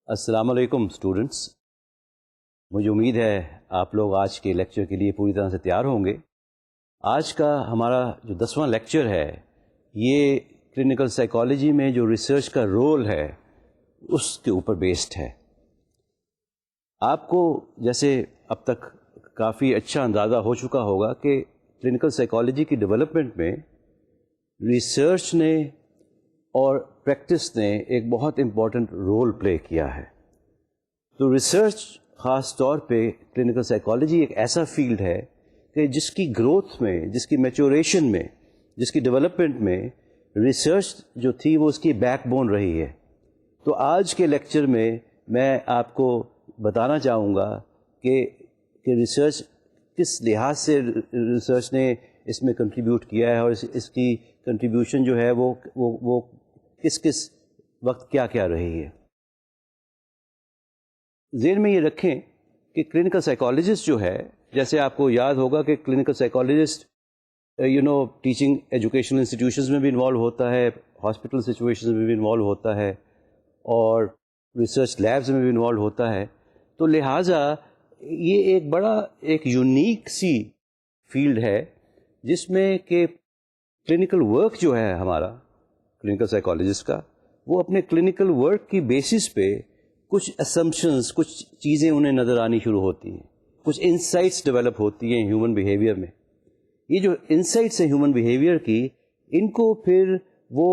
السلام علیکم اسٹوڈنٹس، مجھے امید ہے آپ لوگ آج کے لیکچر کے لیے پوری طرح سے تیار ہوں گے۔ آج کا ہمارا جو 10واں لیکچر ہے یہ کلینکل سائیکالوجی میں جو ریسرچ کا رول ہے اس کے اوپر بیسڈ ہے۔ آپ کو جیسے اب تک کافی اچھا اندازہ ہو چکا ہوگا کہ کلینکل سائیکالوجی کی ڈیولپمنٹ میں ریسرچ نے اور پریکٹس نے ایک بہت امپورٹنٹ رول پلے کیا ہے۔ تو ریسرچ خاص طور پہ کلینکل سائیکالوجی ایک ایسا فیلڈ ہے کہ جس کی گروتھ میں، جس کی میچوریشن میں، جس کی ڈیولپمنٹ میں ریسرچ جو تھی وہ اس کی بیک بون رہی ہے۔ تو آج کے لیکچر میں آپ کو بتانا چاہوں گا کہ ریسرچ کس لحاظ سے ریسرچ نے اس میں کنٹریبیوٹ کیا ہے اور اس کی کنٹریبیوشن جو ہے وہ کس وقت کیا رہی ہے۔ ذہن میں یہ رکھیں کہ کلینکل سائیکالوجسٹ جو ہے، جیسے آپ کو یاد ہوگا کہ clinical psychologist teaching educational institutions میں بھی انوالو ہوتا ہے، ہاسپٹل سچویشنز میں بھی انوالو ہوتا ہے اور ریسرچ لیبز میں بھی انوالو ہوتا ہے۔ تو لہٰذا یہ ایک یونیک سی فیلڈ ہے جس میں کہ کلینکل ورک جو ہے ہمارا کلینکل سائیکالوجسٹ کا، وہ اپنے کلینکل ورک کی بیسس پہ کچھ اسمپشنز، کچھ چیزیں انہیں نظر آنی شروع ہوتی ہیں، کچھ انسائٹس ڈیولپ ہوتی ہیں ہیومن بیہیویئر میں۔ یہ جو انسائٹس ہیں ہیومن بیہیویئر کی، ان کو پھر وہ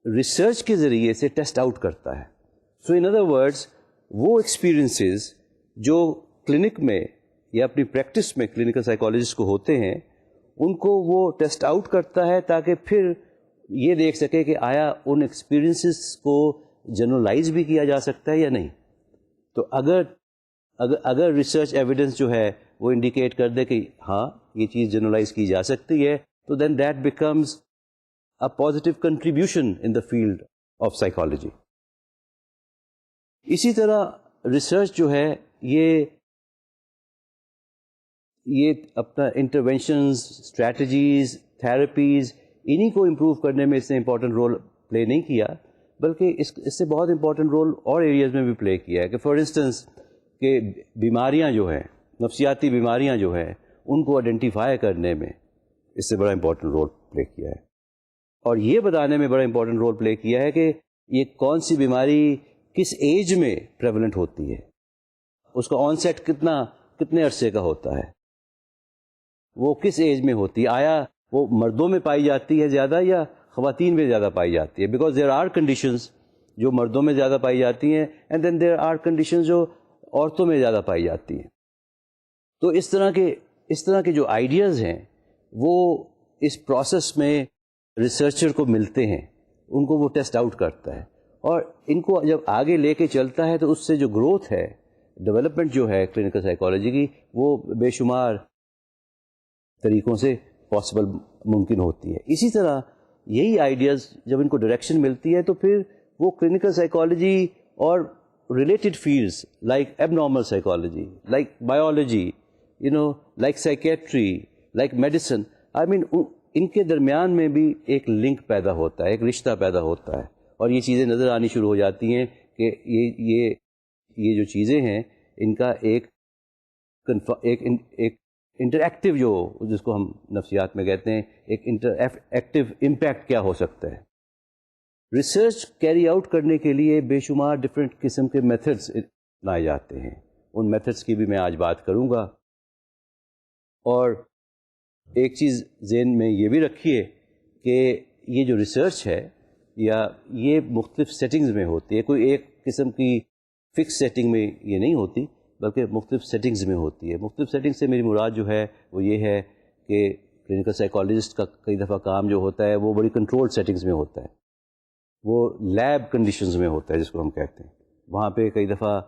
ریسرچ کے ذریعے سے ٹیسٹ آؤٹ کرتا ہے۔ سو ان ادر ورڈز، وہ ایکسپیرئنسز جو کلینک میں یا اپنی پریکٹس میں کلینکل سائیکالوجسٹ کو ہوتے ہیں، ان کو وہ ٹیسٹ آؤٹ کرتا ہے تاکہ پھر یہ دیکھ سکے کہ آیا ان ایکسپیرئنسز کو جنرلائز بھی کیا جا سکتا ہے یا نہیں۔ تو اگر ریسرچ ایویڈنس جو ہے وہ انڈیکیٹ کر دے کہ ہاں یہ چیز جنرلائز کی جا سکتی ہے، تو then that becomes a positive contribution in the field of psychology. اسی طرح ریسرچ جو ہے یہ اپنا انٹروینشنز، اسٹریٹجیز، تھراپیز، انہی کو امپروو کرنے میں اس نے امپورٹنٹ رول پلے نہیں کیا، بلکہ اس سے بہت امپورٹنٹ رول اور ایریاز میں بھی پلے کیا ہے۔ کہ فار انسٹنس کہ بیماریاں جو ہیں، نفسیاتی بیماریاں جو ہیں، ان کو آئیڈینٹیفائی کرنے میں اس سے بڑا امپورٹنٹ رول پلے کیا ہے، اور یہ بتانے میں بڑا امپورٹنٹ رول پلے کیا ہے کہ یہ کون سی بیماری کس ایج میں پریولنٹ ہوتی ہے، اس کا آن سیٹ کتنے عرصے کا ہوتا ہے، وہ کس ایج میں ہوتی ہے، آیا وہ مردوں میں پائی جاتی ہے زیادہ یا خواتین میں زیادہ پائی جاتی ہے۔ بیکاز دیر آر کنڈیشنز جو مردوں میں زیادہ پائی جاتی ہیں، and then there are conditions جو عورتوں میں زیادہ پائی جاتی ہیں۔ تو اس طرح کے جو آئیڈیاز ہیں وہ اس پروسیس میں ریسرچر کو ملتے ہیں، ان کو وہ ٹیسٹ آؤٹ کرتا ہے، اور ان کو جب آگے لے کے چلتا ہے تو اس سے جو گروتھ ہے، ڈیولپمنٹ جو ہے کلینکل سائیکالوجی کی، وہ بے شمار طریقوں سے پاسبل ممکن ہوتی ہے۔ اسی طرح یہی آئیڈیاز جب ان کو ڈائریکشن ملتی ہے تو پھر وہ کلینکل سائیکالوجی اور related fields like abnormal psychology, like biology, like psychiatry, like medicine, ان کے درمیان میں بھی ایک لنک پیدا ہوتا ہے، ایک رشتہ پیدا ہوتا ہے، اور یہ چیزیں نظر آنی شروع ہو جاتی ہیں کہ یہ جو چیزیں ہیں ان کا ایک انٹریکٹیو جس کو ہم نفسیات میں کہتے ہیں، ایک انٹریکٹیو امپیکٹ کیا ہو سکتا ہے۔ ریسرچ کیری آؤٹ کرنے کے لیے بے شمار ڈفرینٹ قسم کے میتھڈس اپنائے جاتے ہیں، ان میتھڈس کی بھی میں آج بات کروں گا۔ اور ایک چیز ذہن میں یہ بھی رکھیے کہ یہ جو ریسرچ ہے یا یہ مختلف سیٹنگز میں ہوتی ہے، کوئی ایک قسم کی فکس سیٹنگ میں یہ نہیں ہوتی، بلکہ مختلف سیٹنگز میں ہوتی ہے۔ مختلف سیٹنگ سے میری مراد جو ہے وہ یہ ہے کہ کلینکل سائیکالوجسٹ کا کئی دفعہ کام جو ہوتا ہے وہ بڑی کنٹرول سیٹنگز میں ہوتا ہے، وہ لیب کنڈیشنز میں ہوتا ہے جس کو ہم کہتے ہیں. وہاں پہ کئی دفعہ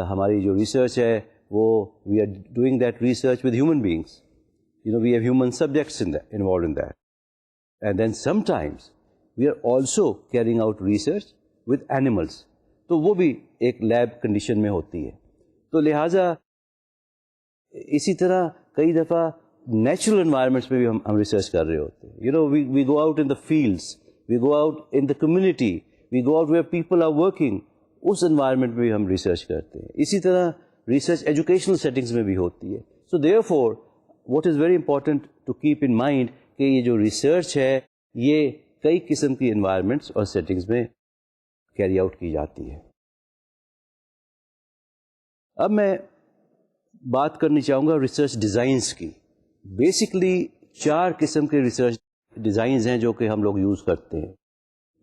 ہماری جو ریسرچ ہے وہ we are doing that research with human beings, we have human subjects involved in that, and then sometimes we are also carrying out research with animals, تو وہ بھی ایک لیب کنڈیشن میں ہوتی ہے. تو لہٰذا اسی طرح کئی دفعہ نیچرل انوائرمنٹس میں بھی ہم ریسرچ کر رہے ہوتے ہیں. We go out in the fields, we go out in the community, we go out where people are working, اس انوائرمنٹ میں بھی ہم ریسرچ کرتے ہیں. اسی طرح ریسرچ ایجوکیشنل سیٹنگز میں بھی ہوتی ہے. So therefore what is very important to keep in mind کہ یہ جو ریسرچ ہے یہ کئی قسم کی انوائرمنٹس اور سیٹنگز میں کیری آؤٹ کی جاتی ہے. اب میں بات کرنی چاہوں گا ریسرچ ڈیزائنس کی. بیسکلی 4 قسم کے ریسرچ ڈیزائنز ہیں جو کہ ہم لوگ یوز کرتے ہیں.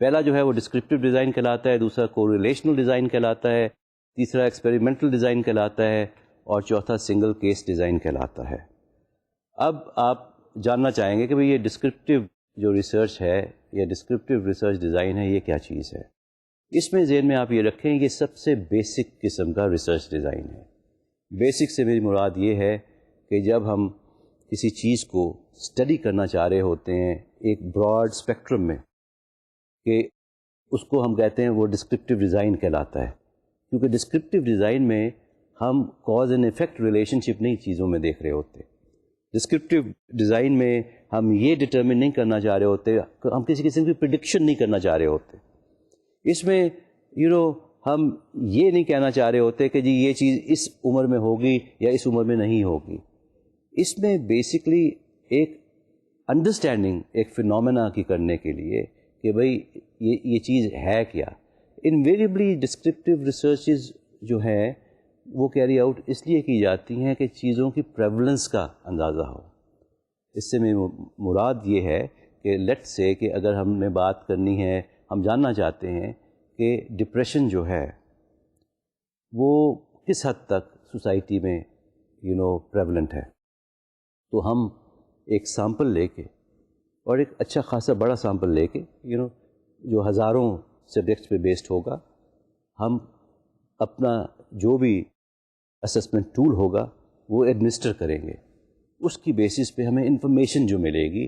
پہلا جو ہے وہ ڈسکرپٹیو ڈیزائن کہلاتا ہے, دوسرا کوریلیشنل ڈیزائن کہلاتا ہے, تیسرا ایکسپیریمنٹل ڈیزائن کہلاتا ہے, اور چوتھا سنگل کیس ڈیزائن کہلاتا ہے. اب آپ جاننا چاہیں گے کہ بھئی یہ ڈسکرپٹیو جو ریسرچ ہے یا ڈسکرپٹیو ریسرچ ڈیزائن ہے یہ کیا چیز ہے. اس میں ذہن میں آپ یہ رکھیں یہ سب سے بیسک قسم کا ریسرچ ڈیزائن ہے. بیسک سے میری مراد یہ ہے کہ جب ہم کسی چیز کو اسٹڈی کرنا چاہ رہے ہوتے ہیں ایک براڈ اسپیکٹرم میں, کہ اس کو ہم کہتے ہیں وہ ڈسکرپٹیو ڈیزائن کہلاتا ہے. کیونکہ ڈسکرپٹیو ڈیزائن میں ہم کاز اینڈ ایفیکٹ ریلیشن شپ نہیں چیزوں میں دیکھ رہے ہوتے. ڈسکرپٹیو ڈیزائن میں ہم یہ ڈٹرمن نہیں کرنا چاہ رہے ہوتے, ہم کسی قسم کی پریڈکشن نہیں کرنا چاہ رہے ہوتے. اس میں ہم یہ نہیں کہنا چاہ رہے ہوتے کہ جی یہ چیز اس عمر میں ہوگی یا اس عمر میں نہیں ہوگی. اس میں بیسکلی ایک انڈرسٹینڈنگ ایک فینومینا کی کرنے کے لیے کہ بھئی یہ چیز ہے کیا. انویریبلی ڈسکرپٹیو ریسرچز جو ہیں وہ کیری آؤٹ اس لیے کی جاتی ہیں کہ چیزوں کی پریولنس کا اندازہ ہو. اس سے میری مراد یہ ہے کہ لیٹ سے کہ اگر ہم نے بات کرنی ہے, ہم جاننا چاہتے ہیں کہ ڈپریشن جو ہے وہ کس حد تک سوسائٹی میں پریولنٹ ہے, تو ہم ایک سیمپل لے کے اور ایک اچھا خاصا بڑا سیمپل لے کے جو ہزاروں سبجیکٹس پہ بیسڈ ہوگا, ہم اپنا جو بھی اسسمنٹ ٹول ہوگا وہ ایڈمنسٹر کریں گے. اس کی بیسس پہ ہمیں انفارمیشن جو ملے گی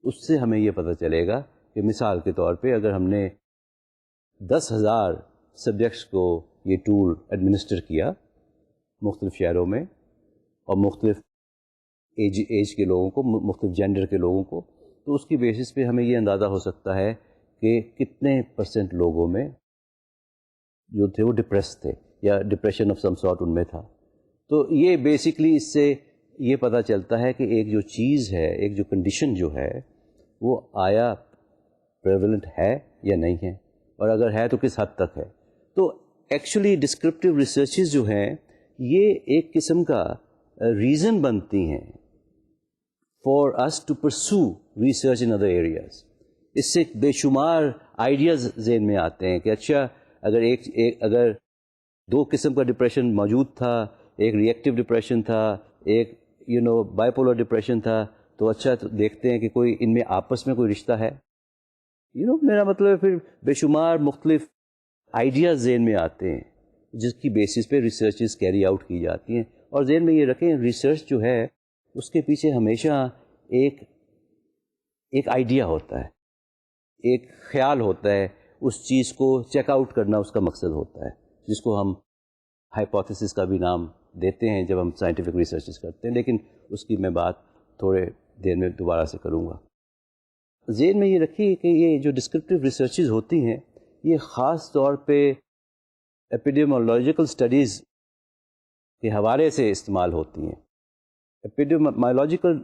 اس سے ہمیں یہ پتہ چلے گا کہ مثال کے طور پہ اگر ہم نے 10,000 سبجیکٹس کو یہ ٹول ایڈمنسٹر کیا مختلف شہروں میں اور مختلف ایج کے لوگوں کو, مختلف جینڈر کے لوگوں کو, تو اس کی بیسس پہ ہمیں یہ اندازہ ہو سکتا ہے کہ کتنے % لوگوں میں جو تھے وہ ڈپریس تھے یا ڈپریشن آف سم سارٹ ان میں تھا. تو یہ بیسکلی اس سے یہ پتہ چلتا ہے کہ ایک جو چیز ہے, ایک جو کنڈیشن جو ہے وہ آیا پریولنٹ ہے یا نہیں ہے, اور اگر ہے تو کس حد تک ہے. تو ایکچولی ڈسکرپٹیو ریسرچز جو ہیں یہ ایک قسم کا ریزن بنتی ہیں for us to pursue research in other areas. اس سے بے شمار آئیڈیاز ذہن میں آتے ہیں کہ اچھا اگر 2 قسم کا ڈپریشن موجود تھا, ایک ری ایکٹیو ڈپریشن تھا, ایک بائی پولر ڈپریشن تھا, تو اچھا تو دیکھتے ہیں کہ کوئی ان میں آپس میں کوئی رشتہ ہے. میرا مطلب ہے پھر بے شمار مختلف آئیڈیاز ذہن میں آتے ہیں جس کی بیسس پہ ریسرچز کیری آؤٹ کی جاتی ہیں. اور ذہن میں یہ رکھیں ریسرچ جو ہے اس کے پیچھے ہمیشہ ایک آئیڈیا ہوتا ہے, ایک خیال ہوتا ہے, اس چیز کو چیک آؤٹ کرنا اس کا مقصد ہوتا ہے, جس کو ہم ہائپوتھیسس کا بھی نام دیتے ہیں جب ہم سائنٹیفک ریسرچز کرتے ہیں. لیکن اس کی میں بات تھوڑے دیر میں دوبارہ سے کروں گا. ذہن میں یہ رکھیے کہ یہ جو ڈسکرپٹیو ریسرچز ہوتی ہیں یہ خاص طور پہ ایپیڈیمیولوجیکل اسٹڈیز کے حوالے سے استعمال ہوتی ہیں. ایپیڈیمیولوجیکل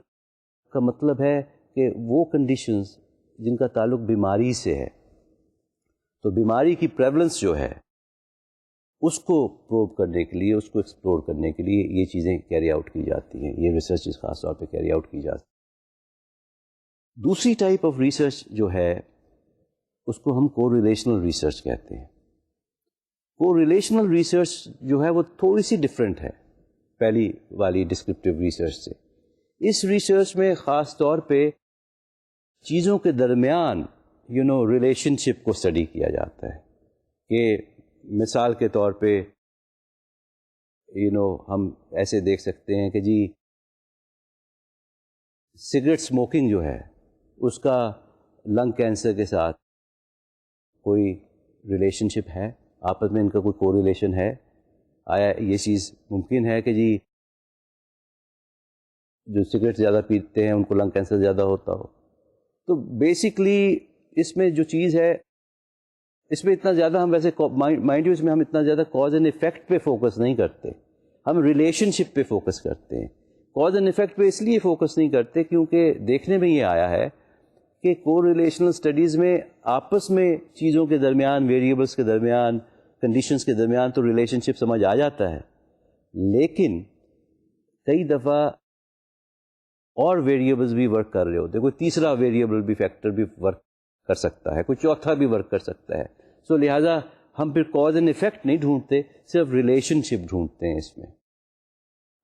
کا مطلب ہے کہ وہ کنڈیشنز جن کا تعلق بیماری سے ہے, تو بیماری کی پریولنس جو ہے اس کو پروو کرنے کے لیے, اس کو ایکسپلور کرنے کے لیے یہ چیزیں کیری آؤٹ کی جاتی ہیں, یہ ریسرچز خاص طور پہ کیری آؤٹ کی جاتی ہیں. دوسری ٹائپ آف ریسرچ جو ہے اس کو ہم کو ریلیشنل ریسرچ کہتے ہیں. کو ریلیشنل ریسرچ جو ہے وہ تھوڑی سی ڈفرینٹ ہے پہلی والی ڈسکرپٹیو ریسرچ سے. اس ریسرچ میں خاص طور پہ چیزوں کے درمیان ریلیشن شپ کو اسٹڈی کیا جاتا ہے کہ مثال کے طور پہ ہم ایسے دیکھ سکتے ہیں کہ جی سگریٹ اسموکنگ جو ہے اس کا لنگ کینسر کے ساتھ کوئی ریلیشن شپ ہے, آپس میں ان کا کوئی کو ریلیشن ہے؟ آیا یہ چیز ممکن ہے کہ جی جو سگریٹ زیادہ پیتے ہیں ان کو لنگ کینسر زیادہ ہوتا ہو؟ تو بیسکلی اس میں جو چیز ہے, اس میں اتنا زیادہ ہم ویسے مائنڈ یو اس میں ہم اتنا زیادہ کاز اینڈ ایفیکٹ پہ فوکس نہیں کرتے, ہم ریلیشن شپ پہ فوکس کرتے ہیں. کاز اینڈ ایفیکٹ پہ اس لیے فوکس نہیں کرتے کیونکہ دیکھنے میں یہ آیا ہے کہ کو ریلیشنل اسٹڈیز میں آپس میں چیزوں کے درمیان, ویریبلس کے درمیان, کنڈیشنز کے درمیان تو ریلیشن شپ سمجھ آ جاتا ہے, لیکن کئی دفعہ اور ویریبلس بھی ورک کر رہے ہوتے ہیں, کوئی تیسرا ویریبل بھی فیکٹر بھی ورک کر سکتا ہے, کوئی چوتھا بھی ورک کر سکتا ہے. سو لہٰذا ہم پھر کاز اینڈ ایفیکٹ نہیں ڈھونڈتے, صرف ریلیشن شپ ڈھونڈتے ہیں اس میں.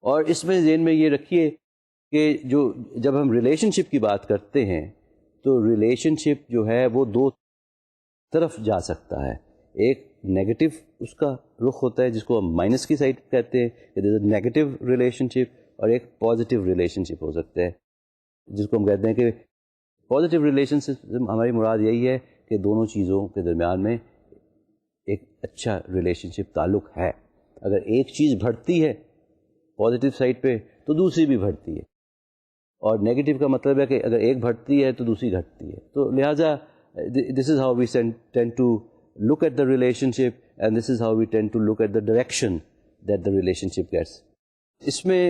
اور اس میں ذہن میں یہ رکھیے کہ جب ہم ریلیشن شپ کی بات کرتے ہیں تو ریلیشن شپ جو ہے وہ دو طرف جا سکتا ہے. ایک نیگیٹو اس کا رخ ہوتا ہے جس کو ہم مائنس کی سائڈ کہتے ہیں کہ دیر از اے نیگیٹو ریلیشن شپ, اور ایک پازیٹیو ریلیشن شپ ہو سکتا ہے جس کو ہم کہتے ہیں کہ پازیٹیو ریلیشن شپ. ہماری مراد یہی ہے کہ دونوں چیزوں کے درمیان میں ایک اچھا ریلیشن شپ تعلق ہے. اگر ایک چیز بڑھتی ہے پازیٹیو سائڈ پہ تو دوسری بھی بڑھتی ہے, اور نیگیٹو کا مطلب ہے کہ اگر ایک بڑھتی ہے تو دوسری گھٹتی ہے. تو لہٰذا this is how we tend to look at the relationship, and this is how we tend to look at the direction that the relationship gets. اس میں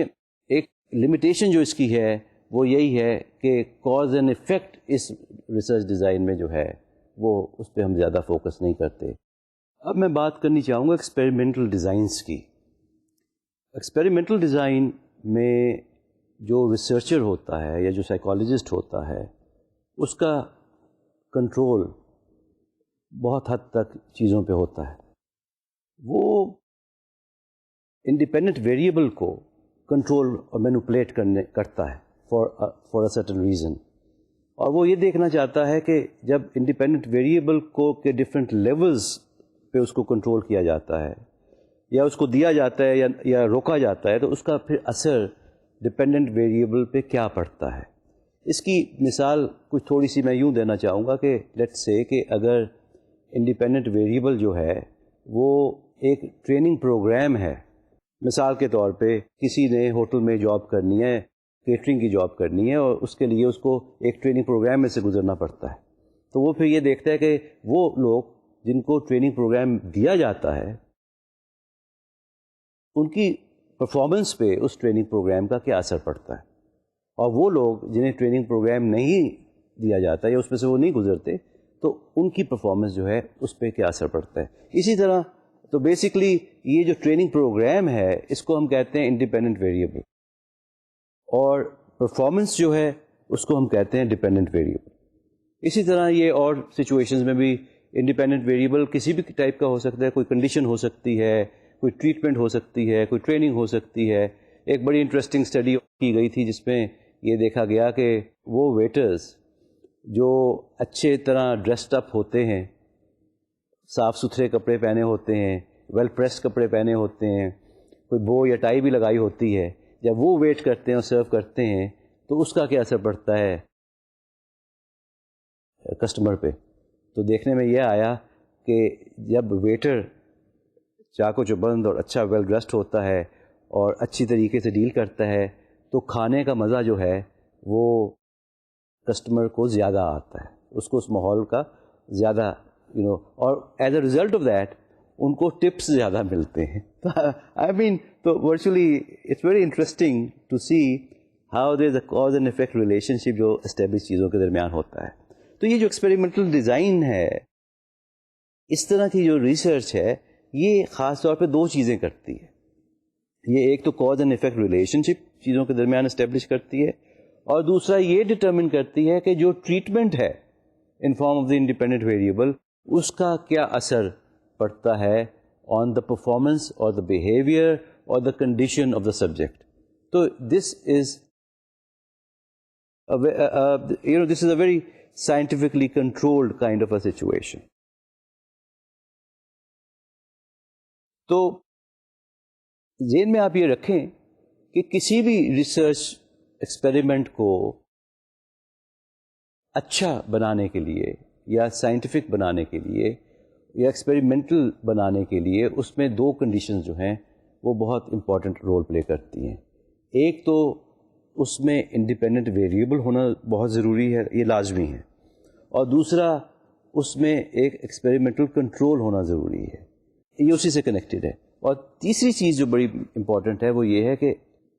ایک لمیٹیشن جو اس کی ہے وہ یہی ہے کہ کاز اینڈ ایفیکٹ اس ریسرچ ڈیزائن میں جو ہے وہ اس پہ ہم زیادہ فوکس نہیں کرتے. اب میں بات کرنی چاہوں گا ایکسپیریمنٹل ڈیزائنس کی. ایکسپیریمنٹل ڈیزائن میں جو ریسرچر ہوتا ہے یا جو سائیکالوجسٹ ہوتا ہے اس کا کنٹرول بہت حد تک چیزوں پہ ہوتا ہے. وہ انڈیپینڈنٹ ویریبل کو کنٹرول اور مینوپولیٹ کرتا ہے فار اے سرٹن ریزن, اور وہ یہ دیکھنا چاہتا ہے کہ جب انڈیپینڈنٹ ویریبل کو کے ڈفرینٹ لیولز پہ اس کو کنٹرول کیا جاتا ہے یا اس کو دیا جاتا ہے یا روکا جاتا ہے تو اس کا پھر اثر ڈپینڈنٹ ویریبل پہ کیا پڑتا ہے. اس کی مثال کچھ تھوڑی سی میں یوں دینا چاہوں گا کہ لیٹس سے کہ اگر انڈیپینڈنٹ ویریبل جو ہے وہ ایک ٹریننگ پروگرام ہے, مثال کے طور پہ کسی نے ہوٹل میں جاب کرنی ہے, کیٹرنگ کی جاب کرنی ہے, اور اس کے لیے اس کو ایک ٹریننگ پروگرام میں سے گزرنا پڑتا ہے. تو وہ پھر یہ دیکھتا ہے کہ وہ لوگ جن کو ٹریننگ پروگرام دیا جاتا ہے ان کی پرفارمنس پہ اس ٹریننگ پروگرام کا کیا اثر پڑتا ہے, اور وہ لوگ جنہیں ٹریننگ پروگرام نہیں دیا جاتا یا اس میں سے وہ نہیں گزرتے تو ان کی پرفارمنس جو ہے اس پہ کیا اثر پڑتا ہے. اسی طرح تو بیسکلی یہ جو ٹریننگ پروگرام ہے اس کو ہم کہتے ہیں انڈیپینڈنٹ ویریبل, اور پرفارمنس جو ہے اس کو ہم کہتے ہیں ڈیپینڈنٹ ویریبل. اسی طرح یہ اور سچویشنز میں بھی انڈیپینڈنٹ ویریبل کسی بھی ٹائپ کا ہو سکتا ہے, کوئی کنڈیشن ہو سکتی ہے, کوئی ٹریٹمنٹ ہو سکتی ہے, کوئی ٹریننگ ہو سکتی ہے. ایک بڑی انٹرسٹنگ اسٹڈی کی گئی تھی جس میں یہ دیکھا گیا کہ وہ ویٹرز جو اچھے طرح ڈریسڈ اپ ہوتے ہیں, صاف ستھرے کپڑے پہنے ہوتے ہیں, ویل پریسڈ کپڑے پہنے ہوتے ہیں, کوئی بو یا ٹائی بھی لگائی ہوتی ہے, جب وہ ویٹ کرتے ہیں اور سرو کرتے ہیں تو اس کا کیا اثر پڑتا ہے کسٹمر پہ. تو دیکھنے میں یہ آیا کہ جب ویٹر چاق و چوبند اور اچھا ویل ڈریسڈ ہوتا ہے اور اچھی طریقے سے ڈیل کرتا ہے تو کھانے کا مزہ جو ہے وہ کسٹمر کو زیادہ آتا ہے, اس کو اس ماحول کا زیادہ اور as a result of that ان کو ٹپس زیادہ ملتے ہیں. آئی مین تو virtually it's very interesting to see how there is a cause and effect relationship جو اسٹیبلش چیزوں کے درمیان ہوتا ہے. تو یہ جو ایکسپیریمنٹل ڈیزائن ہے, اس طرح کی جو ریسرچ ہے, یہ خاص طور پہ دو چیزیں کرتی ہے. یہ ایک تو کاز اینڈ افیکٹ ریلیشن شپ چیزوں کے درمیان اسٹیبلش کرتی ہے, اور دوسرا یہ ڈٹرمن کرتی ہے کہ جو ٹریٹمنٹ ہے in form of the independent variable اس کا کیا اثر پڑتا ہے آن دا پرفارمنس اور دا بیہیویئر اور the condition of the subject. تو this is a very scientifically controlled kind of a situation. تو ذہن میں آپ یہ رکھیں کہ کسی بھی ریسرچ ایکسپیریمنٹ کو اچھا بنانے کے لیے یا سائنٹیفک بنانے کے لیے یا ایکسپیریمنٹل بنانے کے لیے اس میں دو کنڈیشنز جو ہیں وہ بہت امپورٹنٹ رول پلے کرتی ہیں. ایک تو اس میں انڈیپینڈنٹ ویریبل ہونا بہت ضروری ہے, یہ لازمی ہے, اور دوسرا اس میں ایک ایکسپیریمنٹل کنٹرول ہونا ضروری ہے, یہ اسی سے کنیکٹڈ ہے. اور تیسری چیز جو بڑی امپورٹنٹ ہے وہ یہ ہے کہ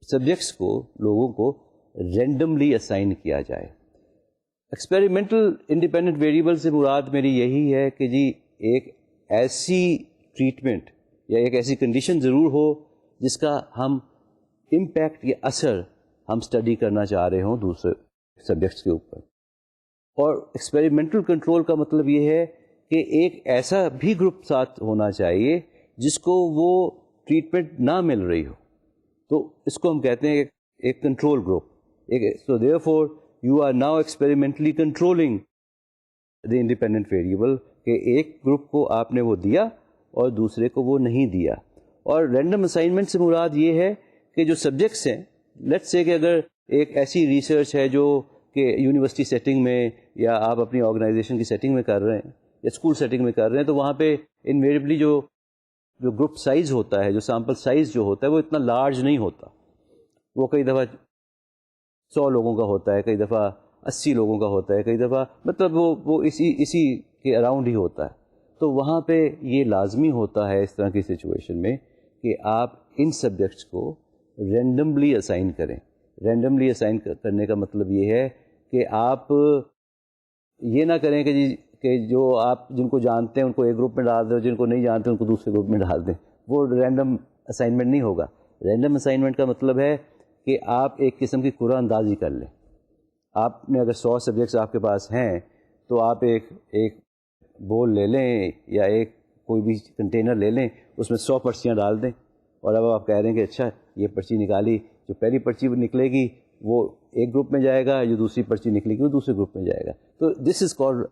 سبجیکٹس کو, لوگوں کو رینڈملی اسائن کیا جائے. ایکسپیریمنٹل انڈیپینڈنٹ ویریبل سے مراد میری یہی ہے کہ جی ایک ایسی ٹریٹمنٹ یا ایک ایسی کنڈیشن ضرور ہو جس کا ہم امپیکٹ یا اثر ہم اسٹڈی کرنا چاہ رہے ہوں دوسرے سبجیکٹس کے اوپر. اور ایکسپیریمنٹل کنٹرول کا مطلب یہ ہے کہ ایک ایسا بھی گروپ ساتھ ہونا چاہیے جس کو وہ ٹریٹمنٹ نہ مل رہی ہو, تو اس کو ہم کہتے ہیں ایک control group. So therefore you are now experimentally controlling the independent variable, کہ ایک گروپ کو آپ نے وہ دیا اور دوسرے کو وہ نہیں دیا. اور رینڈم اسائنمنٹ سے مراد یہ ہے کہ جو سبجیکٹس ہیں, لیٹس سے کہ اگر ایک ایسی ریسرچ ہے جو کہ یونیورسٹی سیٹنگ میں یا آپ اپنی آرگنائزیشن کی سیٹنگ میں کر رہے ہیں یا اسکول سیٹنگ میں کر رہے ہیں, تو وہاں پہ انویریبلی جو گروپ سائز ہوتا ہے, جو سیمپل سائز جو ہوتا ہے وہ اتنا لارج نہیں ہوتا. وہ کئی دفعہ 100 لوگوں کا ہوتا ہے, کئی دفعہ 80 لوگوں کا ہوتا ہے, کئی دفعہ مطلب وہ اسی کے اراؤنڈ ہی ہوتا ہے. تو وہاں پہ یہ لازمی ہوتا ہے اس طرح کی سچویشن میں کہ آپ ان سبجیکٹس کو رینڈملی اسائن کریں. رینڈملی اسائن کرنے کا مطلب یہ ہے کہ آپ یہ نہ کریں کہ جی کہ جو آپ جن کو جانتے ہیں ان کو ایک گروپ میں ڈال دیں, جن کو نہیں جانتے ان کو دوسرے گروپ میں ڈال دیں. وہ رینڈم اسائنمنٹ نہیں ہوگا. رینڈم اسائنمنٹ کا مطلب ہے کہ آپ ایک قسم کی قرعہ اندازی کر لیں. آپ نے اگر 100 سبجیکٹس آپ کے پاس ہیں تو آپ ایک بول لے لیں یا ایک کوئی بھی کنٹینر لے لیں, اس میں 100 پرچیاں ڈال دیں, اور اب آپ کہہ رہے ہیں کہ اچھا یہ پرچی نکالی, جو پہلی پرچی نکلے گی وہ ایک گروپ میں جائے گا, جو دوسری پرچی نکلے گی وہ دوسرے گروپ میں جائے گا. تو this is called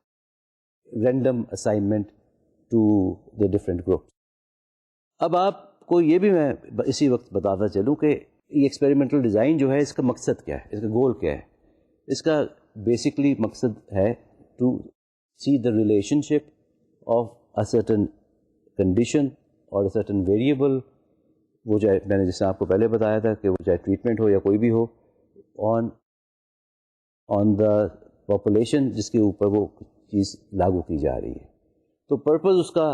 random assignment to the different group. اب آپ کو یہ بھی میں اسی وقت بتاتا چلوں کہ یہ ایکسپیریمنٹل ڈیزائن جو ہے اس کا مقصد کیا ہے, اس کا گول کیا ہے. اس کا بیسکلی مقصد ہے to see the relationship of a certain condition اور اے سرٹن ویریبل, وہ چاہے میں نے جیسے آپ کو پہلے بتایا تھا کہ وہ چاہے ٹریٹمنٹ ہو یا کوئی بھی ہو, آن دا پاپولیشن جس کے اوپر وہ چیز لاگو کی جا رہی ہے. تو پرپز اس کا,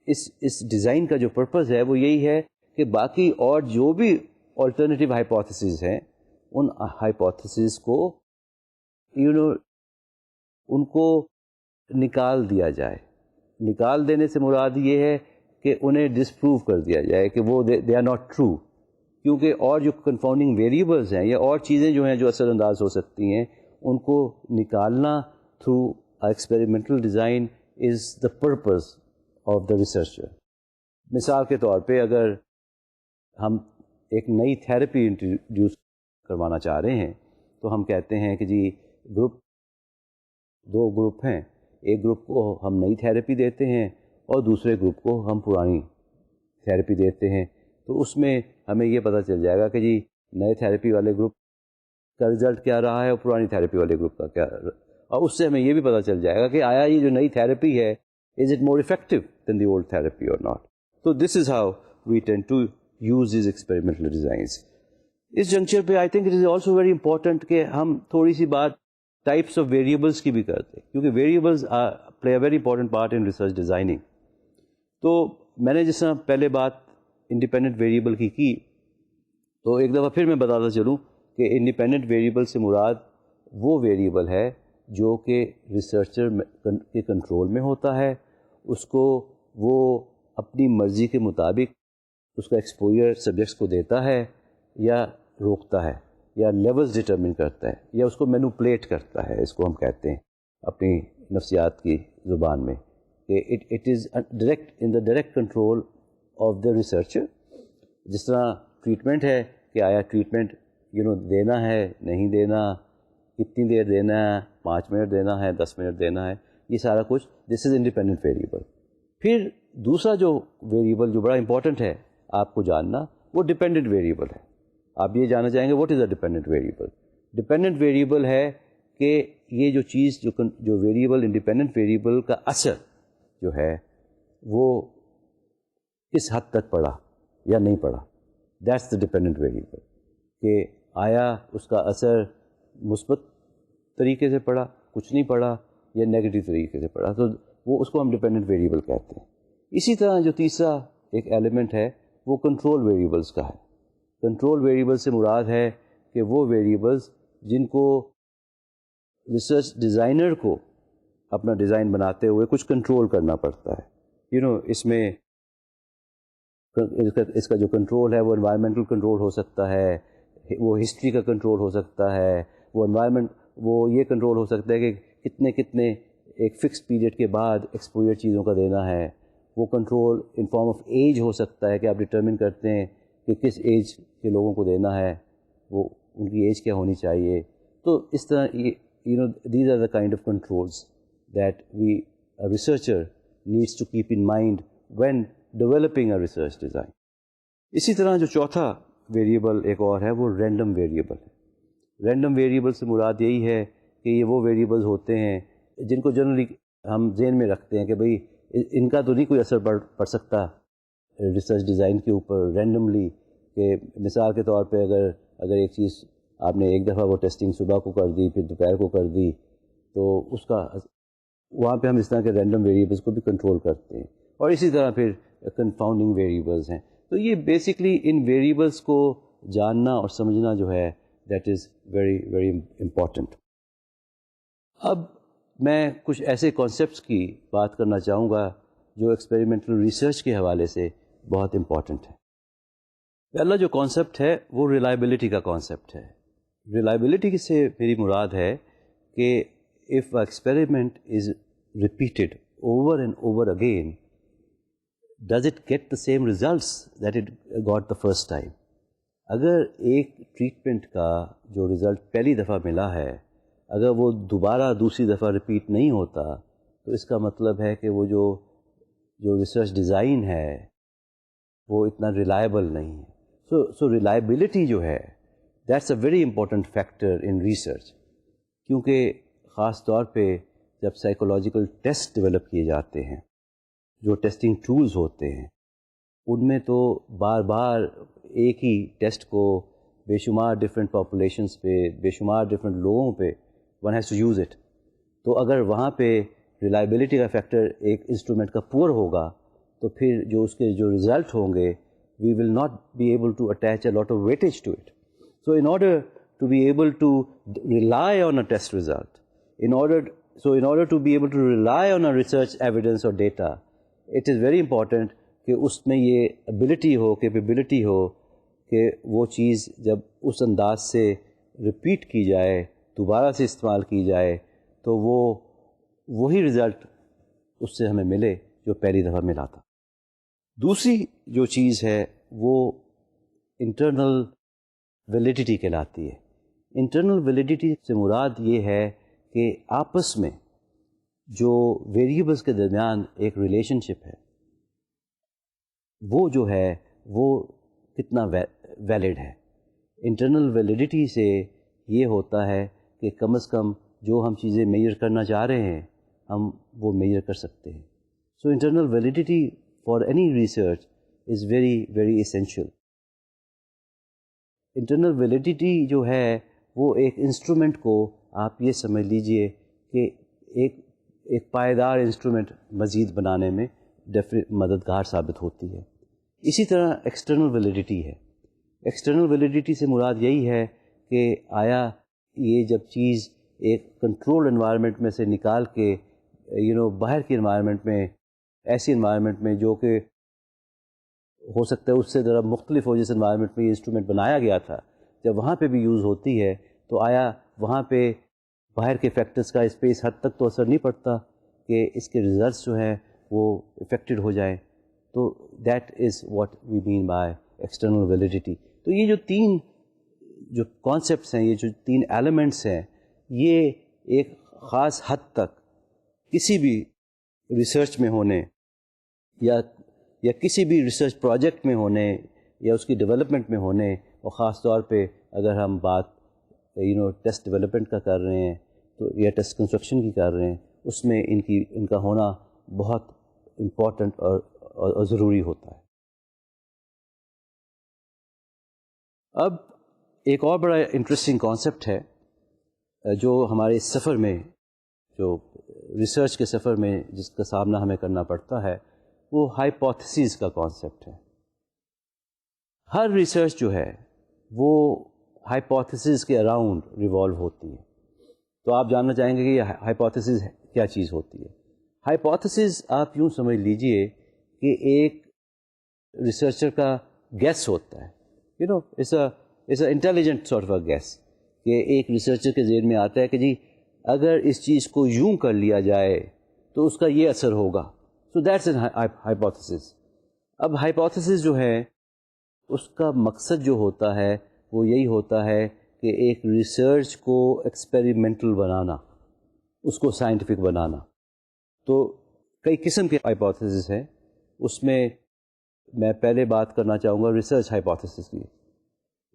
اس ڈیزائن کا جو پرپز ہے وہ یہی ہے کہ باقی اور جو بھی آلٹرنیٹیو ہائپوتھیسز ہیں ان ہائپوتھیسز کو ان کو نکال دیا جائے. نکال دینے سے مراد یہ ہے کہ انہیں ڈسپروو کر دیا جائے کہ وہ دے آر ناٹ ٹرو, کیونکہ اور جو کنفاؤنڈنگ ویریبلز ہیں یا اور چیزیں جو ہیں جو اثر انداز ہو سکتی ہیں ان کو نکالنا through experimental design is the purpose of the researcher. مثال کے طور پہ اگر ہم ایک نئی تھیراپی انٹروڈیوس کروانا چاہ رہے ہیں تو ہم کہتے ہیں کہ جی دو گروپ ہیں, ایک گروپ کو ہم نئی تھیراپی دیتے ہیں اور دوسرے گروپ کو ہم پرانی تھیراپی دیتے ہیں. تو اس میں ہمیں یہ پتہ چل جائے گا کہ جی نئے تھیراپی والے گروپ کا رزلٹ کیا رہا ہے اور پرانی تھیراپی والے گروپ کا کیا, اور اس سے ہمیں یہ بھی پتہ چل جائے گا کہ آیا یہ جو نئی تھیراپی ہے is it more effective than the old therapy اور ناٹ. تو this is how we tend to use these experimental designs. اس جنکچر پہ I think it is also very important کہ ہم تھوڑی سی بات ٹائپس آف ویریبلس کی بھی کرتے ہیں, کیونکہ variables play a very important part in research designing. تو میں نے جس طرح پہلے بات انڈیپینڈنٹ ویریبل کی تو ایک دفعہ پھر میں بتاتا چلوں کہ انڈیپینڈنٹ ویریبل سے مراد وہ ویریبل ہے جو کہ ریسرچر کے کنٹرول میں ہوتا ہے. اس کو وہ اپنی مرضی کے مطابق اس کا ایکسپوجر سبجیکٹس کو دیتا ہے یا روکتا ہے یا لیولز ڈٹرمن کرتا ہے یا اس کو مینوپلیٹ کرتا ہے. اس کو ہم کہتے ہیں اپنی نفسیات کی زبان میں کہ it is direct in the direct control of the researcher. جس طرح ٹریٹمنٹ ہے کہ آیا ٹریٹمنٹ دینا ہے نہیں دینا, کتنی دیر دینا ہے, 5 منٹ دینا ہے, 10 منٹ دینا ہے, یہ سارا کچھ دس از انڈیپینڈنٹ ویریبل. پھر دوسرا جو ویریبل جو بڑا امپورٹنٹ ہے آپ کو جاننا, وہ ڈپینڈنٹ ویریبل ہے. آپ یہ جاننا چاہیں گے what is a dependent variable. Dependent variable ہے کہ یہ جو چیز جو ویریبل, انڈیپینڈنٹ ویریبل کا اثر جو ہے وہ کس حد تک پڑا یا نہیں پڑا, دیٹس دا ڈپینڈنٹ ویریبل. کہ آیا اس کا اثر مثبت طریقے سے پڑا, کچھ نہیں پڑا, یا نیگیٹو طریقے سے پڑا, تو وہ اس کو ہم ڈپینڈنٹ ویریبل کہتے ہیں. اسی طرح جو تیسرا ایک ایلیمنٹ ہے وہ کنٹرول ویریبلس کا ہے. کنٹرول ویریبل سے مراد ہے کہ وہ ویریبلس جن کو ریسرچ ڈیزائنر کو اپنا ڈیزائن بناتے ہوئے کچھ کنٹرول کرنا پڑتا ہے. اس میں اس کا جو کنٹرول ہے وہ انوائرمنٹل کنٹرول ہو سکتا ہے, وہ ہسٹری کا کنٹرول ہو سکتا ہے, وہ انوائرمنٹ, وہ یہ کنٹرول ہو سکتا ہے کہ کتنے ایک فکس پیریڈ کے بعد ایکسپوجر چیزوں کا دینا ہے. وہ control in form of age ہو سکتا ہے کہ آپ ڈٹرمن کرتے ہیں کہ کس ایج کے لوگوں کو دینا ہے, وہ ان کی ایج کیا ہونی چاہیے. تو اس طرح these are the kind of controls that researcher needs to keep in mind when developing a research design. اسی طرح جو چوتھا ویریبل ایک اور ہے وہ رینڈم ویریبل ہے. رینڈم ویریبل سے مراد یہی ہے کہ یہ وہ ویریبلز ہوتے ہیں جن کو جنرلی ہم ذہن میں رکھتے ہیں کہ بھئی ان کا تو نہیں کوئی اثر پڑ سکتا ریسرچ ڈیزائن کے اوپر رینڈملی. کہ مثال کے طور پہ اگر ایک چیز آپ نے ایک دفعہ وہ ٹیسٹنگ صبح کو کر دی, پھر دوپہر کو کر دی, تو اس کا وہاں پہ ہم اس طرح کے رینڈم ویریبلس کو بھی کنٹرول کرتے ہیں. اور اسی طرح پھر کنفاؤنڈنگ ویریبلس ہیں. تو یہ بیسکلی ان ویریبلس کو جاننا اور سمجھنا جو ہے that is very very important. اب میں کچھ ایسے کانسیپٹس کی بات کرنا چاہوں گا جو ایکسپیریمنٹل ریسرچ کے حوالے سے بہت امپورٹنٹ ہے. پہلا جو کانسیپٹ ہے وہ ریلائبلٹی کا کانسیپٹ ہے. ریلائبلٹی سے میری مراد ہے کہ if an experiment is repeated over and over again, does it get the same results that it got the first time? اگر ایک ٹریٹمنٹ کا جو رزلٹ پہلی دفعہ ملا ہے اگر وہ دوبارہ دوسری دفعہ ریپیٹ نہیں ہوتا تو اس کا مطلب ہے کہ وہ جو ریسرچ ڈیزائن ہے وہ اتنا ریلائبل نہیں ہے. سو ریلائبلٹی جو ہے that's a very important factor in research. کیونکہ خاص طور پہ جب سائیکولوجیکل ٹیسٹ ڈیولپ کیے جاتے ہیں, جو ٹیسٹنگ ٹولز ہوتے ہیں ان میں تو بار بار ایک ہی ٹیسٹ کو بے شمار ڈفرینٹ پاپولیشنس پہ, بے شمار ڈفرینٹ لوگوں پہ one has to use it. تو اگر وہاں پہ ریلائبلٹی کا فیکٹر ایک انسٹرومنٹ کا پور ہوگا تو پھر جو اس کے جو ریزلٹ ہوں گے we will not be able to attach a lot of weightage to it. So in order to be able to rely on a test result, in order to be able to rely on a research evidence or data, it is very important کہ اس میں یہ ability ہو, capability ہو کہ وہ چیز جب اس انداز سے repeat کی جائے, دوبارہ سے استعمال کی جائے تو وہی رزلٹ اس سے ہمیں ملے جو پہلی دفعہ ملا تھا. دوسری جو چیز ہے وہ انٹرنل ویلیڈیٹی کہلاتی ہے. انٹرنل ویلیڈیٹی سے مراد یہ ہے کہ آپس میں جو ویریبلس کے درمیان ایک ریلیشن شپ ہے وہ جو ہے وہ کتنا ویلڈ ہے. انٹرنل ویلیڈیٹی سے یہ ہوتا ہے کہ کم از کم جو ہم چیزیں میجر کرنا چاہ رہے ہیں ہم وہ میجر کر سکتے ہیں. So internal validity for any research is very very essential. Internal validity جو ہے وہ ایک انسٹرومنٹ کو آپ یہ سمجھ لیجئے کہ ایک پائیدار انسٹرومنٹ مزید بنانے میں مددگار ثابت ہوتی ہے. اسی طرح ایکسٹرنل ویلیڈیٹی ہے. ایکسٹرنل ویلیڈیٹی سے مراد یہی ہے کہ آیا یہ جب چیز ایک کنٹرول انوائرمنٹ میں سے نکال کے باہر کی انوائرمنٹ میں, ایسی انوائرمنٹ میں جو کہ ہو سکتا ہے اس سے ذرا مختلف ہو جس انوائرمنٹ میں یہ انسٹرومنٹ بنایا گیا تھا, جب وہاں پہ بھی یوز ہوتی ہے تو آیا وہاں پہ باہر کے فیکٹرز کا اس پہ اس حد تک تو اثر نہیں پڑتا کہ اس کے ریزلٹس جو ہیں وہ افیکٹڈ ہو جائیں. تو that is what we mean by external validity. تو یہ جو تین جو کانسیپٹس ہیں, یہ جو تین ایلیمنٹس ہیں, یہ ایک خاص حد تک کسی بھی ریسرچ میں ہونے یا کسی بھی ریسرچ پروجیکٹ میں ہونے یا اس کی ڈیولپمنٹ میں ہونے، اور خاص طور پہ اگر ہم بات ٹیسٹ ڈیولپمنٹ کا کر رہے ہیں تو یا ٹیسٹ کنسٹرکشن کی کر رہے ہیں، اس میں ان کا ہونا بہت امپورٹنٹ اور ضروری ہوتا ہے. اب ایک اور بڑا انٹرسٹنگ کانسیپٹ ہے جو ہمارے اس سفر میں، جو ریسرچ کے سفر میں جس کا سامنا ہمیں کرنا پڑتا ہے، وہ ہائپوتھیسز کا کانسیپٹ ہے. ہر ریسرچ جو ہے وہ ہائپوتھیسز کے اراؤنڈ ریوالو ہوتی ہے. تو آپ جاننا چاہیں گے کہ یہ ہائپوتھیسز کیا چیز ہوتی ہے. ہائپوتھیسز آپ یوں سمجھ لیجئے کہ ایک ریسرچر کا گیس ہوتا ہے. It's a intelligent sort of a guess, کہ ایک ریسرچر کے ذہن میں آتا ہے کہ جی اگر اس چیز کو یوں کر لیا جائے تو اس کا یہ اثر ہوگا. So that's an hypothesis. اب ہائپوتھیسز جو ہے اس کا مقصد جو ہوتا ہے وہ یہی ہوتا ہے کہ ایک ریسرچ کو ایکسپیریمنٹل بنانا، اس کو سائنٹیفک بنانا. تو کئی قسم کے ہائپوتھیسز ہیں. اس میں میں پہلے بات کرنا چاہوں گا ریسرچ ہائپوتھیسز کی.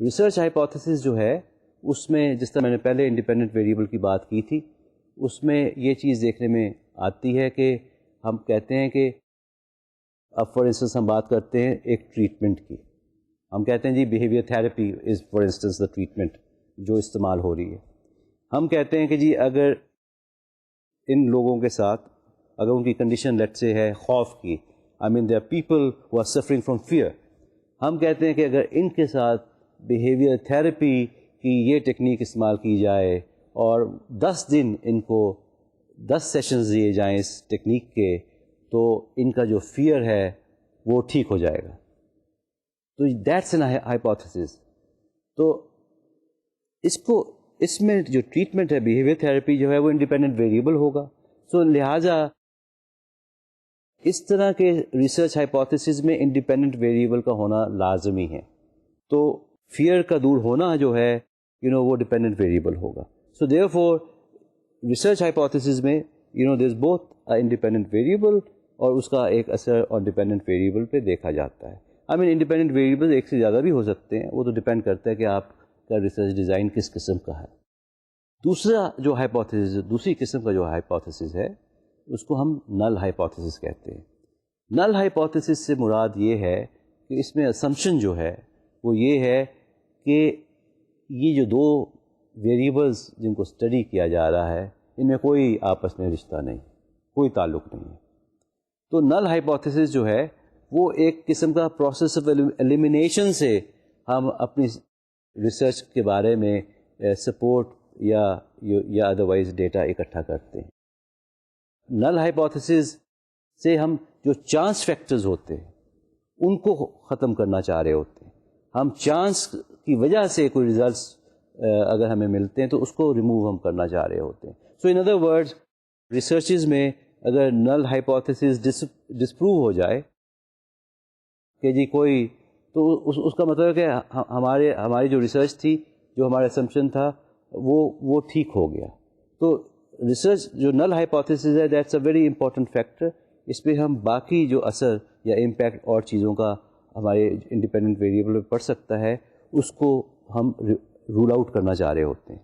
ریسرچ ہائپوتھیسز جو ہے اس میں، جس طرح میں نے پہلے انڈیپینڈنٹ ویریبل کی بات کی تھی، اس میں یہ چیز دیکھنے میں آتی ہے کہ ہم کہتے ہیں کہ اب فار انسٹنس ہم بات کرتے ہیں ایک ٹریٹمنٹ کی. ہم کہتے ہیں جی behaviour therapy is for instance the treatment جو استعمال ہو رہی ہے. ہم کہتے ہیں کہ جی اگر ان لوگوں کے ساتھ اگر ان کی کنڈیشن لیٹ سے ہے خوف کی، I mean they are people who are suffering from fear, ہم کہتے ہیں کہ اگر ان کے ساتھ بیہیویئر تھراپی کی یہ ٹیکنیک استعمال کی جائے اور 10 دن ان کو 10 سیشنز دیے جائیں اس ٹیکنیک کے، تو ان کا جو فیئر ہے وہ ٹھیک ہو جائے گا. تو دیٹس این ہائپوتھیسز. تو اس میں جو ٹریٹمنٹ ہے بیہیویئر تھراپی جو ہے وہ انڈیپینڈنٹ ویریبل ہوگا. سو لہٰذا اس طرح کے ریسرچ ہائپوتھیسز میں انڈیپینڈنٹ ویریبل کا ہونا لازمی ہے. تو فیئر کا دور ہونا جو ہے وہ ڈیپینڈنٹ ویریبل ہوگا. سو دیئر فور ریسرچ ہائپوتھیسز میں دیر از بوتھ انڈیپینڈنٹ ویریبل اور اس کا ایک اثر اور ڈیپینڈنٹ ویریبل پہ دیکھا جاتا ہے. آئی مین انڈیپینڈنٹ ویریبل ایک سے زیادہ بھی ہو سکتے ہیں، وہ تو ڈیپینڈ کرتا ہے کہ آپ کا ریسرچ ڈیزائن کس قسم کا ہے. دوسرا جو ہائپوتھیسز، دوسری قسم کا جو ہائپوتھیسز ہے اس کو ہم نل ہائپوتھیسز کہتے ہیں. نل ہائپوتھیسز سے مراد یہ ہے کہ اس میں اسمپشن جو ہے وہ یہ ہے کہ یہ جو دو ویریبلز جن کو اسٹڈی کیا جا رہا ہے ان میں کوئی آپس میں رشتہ نہیں، کوئی تعلق نہیں ہے. تو نل ہائپوتھیسز جو ہے وہ ایک قسم کا پروسیس آف ایلیمینیشن سے ہم اپنی ریسرچ کے بارے میں سپورٹ یا ادروائز ڈیٹا اکٹھا کرتے ہیں. نل ہائپوتھیسز سے ہم جو چانس فیکٹرز ہوتے ہیں ان کو ختم کرنا چاہ رہے ہوتے ہیں. ہم چانس کی وجہ سے کوئی ریزلٹس اگر ہمیں ملتے ہیں تو اس کو ریموو ہم کرنا چاہ رہے ہوتے ہیں. سو ان ادر ورڈز ریسرچز میں اگر نل ہائپوتھیسز ڈسپروو ہو جائے کہ جی کوئی، تو اس کا مطلب ہے کہ ہماری جو ریسرچ تھی، جو ہمارا اسمپشن تھا وہ ٹھیک ہو گیا. تو ریسرچ جو نل ہائپوتھیسز ہے that's a very important factor. اس پہ ہم باقی جو اثر یا امپیکٹ اور چیزوں کا ہمارے انڈیپینڈنٹ ویریبل پہ پڑ سکتا ہے اس کو ہم رول آؤٹ کرنا چاہ رہے ہوتے ہیں.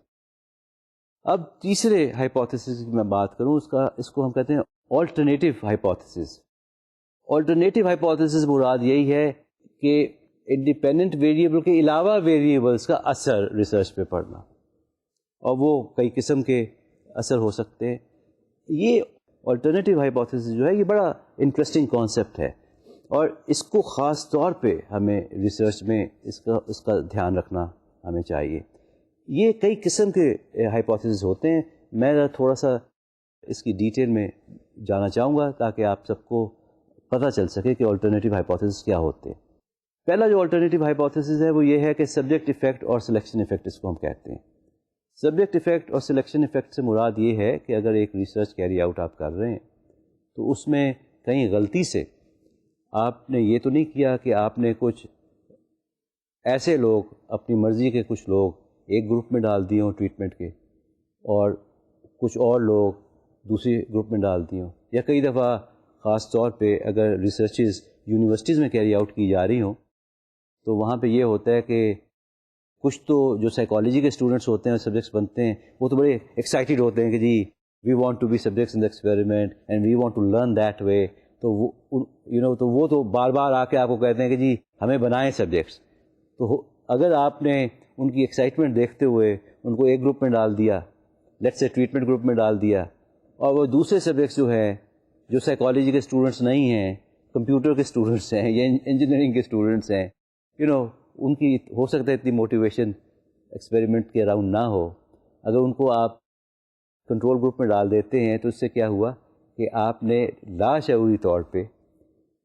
اب تیسرے ہائپوتھیسز کی میں بات کروں، اس کو ہم کہتے ہیں آلٹرنیٹیو ہائپوتھیسز. آلٹرنیٹیو ہائپوتھیسز مراد یہی ہے کہ انڈیپینڈنٹ ویریبل کے علاوہ ویریبلس کا اثر ریسرچ پہ پڑنا، اور وہ کئی قسم کے اثر ہو سکتے ہیں. یہ آلٹرنیٹیو ہائپوتھیسز جو ہے یہ بڑا انٹرسٹنگ کانسیپٹ ہے، اور اس کو خاص طور پہ ہمیں ریسرچ میں اس کا دھیان رکھنا ہمیں چاہیے. یہ کئی قسم کے ہائپوتھیسز ہوتے ہیں. میں تھوڑا سا اس کی ڈیٹیل میں جانا چاہوں گا تاکہ آپ سب کو پتہ چل سکے کہ آلٹرنیٹیو ہائپوتھیسز کیا ہوتے ہیں. پہلا جو آلٹرنیٹیو ہائپوتھیسز ہے وہ یہ ہے کہ سبجیکٹ ایفیکٹ اور سلیکشن ایفیکٹ، اس کو ہم کہتے ہیں. سبجیکٹ ایفیکٹ اور سلیکشن ایفیکٹ سے مراد یہ ہے کہ اگر ایک ریسرچ کیری آؤٹ آپ کر رہے ہیں تو اس میں کہیں غلطی سے آپ نے یہ تو نہیں کیا کہ آپ نے کچھ ایسے لوگ، اپنی مرضی کے کچھ لوگ ایک گروپ میں ڈال دیے ہوں ٹریٹمنٹ کے، اور کچھ اور لوگ دوسری گروپ میں ڈال دی ہوں. یا کئی دفعہ خاص طور پہ اگر ریسرچز یونیورسٹیز میں کیری آؤٹ کی جا رہی ہوں تو وہاں پہ یہ ہوتا ہے کہ کچھ تو جو سائیکالوجی کے اسٹوڈنٹس ہوتے ہیں سبجیکٹس بنتے ہیں وہ تو بڑے ایکسائٹیڈ ہوتے ہیں کہ جی we want to be subjects in the experiment and we want to learn that way. تو وہ تو بار بار آ کے آپ کو کہتے ہیں کہ جی ہمیں بنائیں سبجیکٹس. تو اگر آپ نے ان کی ایکسائٹمنٹ دیکھتے ہوئے ان کو ایک گروپ میں ڈال دیا, لیٹ سے ٹریٹمنٹ گروپ میں ڈال دیا, اور وہ دوسرے سبجیکٹس جو ہیں جو سائیکالوجی کے اسٹوڈنٹس نہیں ہیں, کمپیوٹر کے اسٹوڈنٹس ہیں یا انجینئرنگ کے اسٹوڈنٹس ہیں, ان کی ہو سکتا ہے اتنی موٹیویشن ایکسپیریمنٹ کے اراؤنڈ نہ ہو. اگر ان کو آپ کنٹرول گروپ میں ڈال دیتے ہیں تو اس سے کیا ہوا کہ آپ نے لاشعوری طور پہ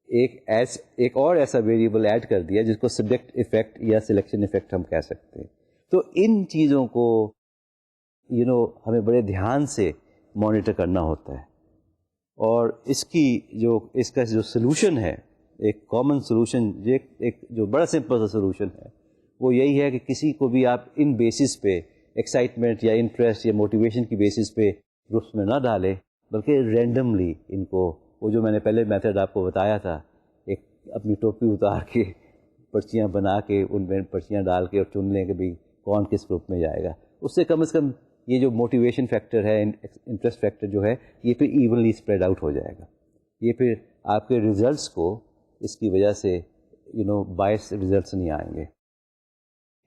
ایک اور ایسا ویریبل ایڈ کر دیا جس کو سبجیکٹ ایفیکٹ یا سلیکشن ایفیکٹ ہم کہہ سکتے ہیں. تو ان چیزوں کو ہمیں بڑے دھیان سے مانیٹر کرنا ہوتا ہے. اور اس کا جو سلوشن ہے, ایک کامن سلوشن, ایک جو بڑا سمپل سا سلوشن ہے, وہ یہی ہے کہ کسی کو بھی آپ ان بیسس پہ ایکسائٹمنٹ یا انٹرسٹ یا موٹیویشن کی بیسس پہ گروپس میں نہ ڈالیں, بلکہ رینڈملی ان کو, وہ جو میں نے پہلے میتھڈ آپ کو بتایا تھا, ایک اپنی ٹوپی اتار کے پرچیاں بنا کے ان میں پرچیاں ڈال کے اور چن لیں کہ بھئی کون کس گروپ میں جائے گا. اس سے کم یہ جو موٹیویشن فیکٹر ہے, انٹرسٹ فیکٹر جو ہے, یہ پھر ایونلی اسپریڈ آؤٹ ہو جائے گا. یہ پھر آپ کے ریزلٹس کو اس کی وجہ سے بائس ریزلٹس نہیں آئیں گے.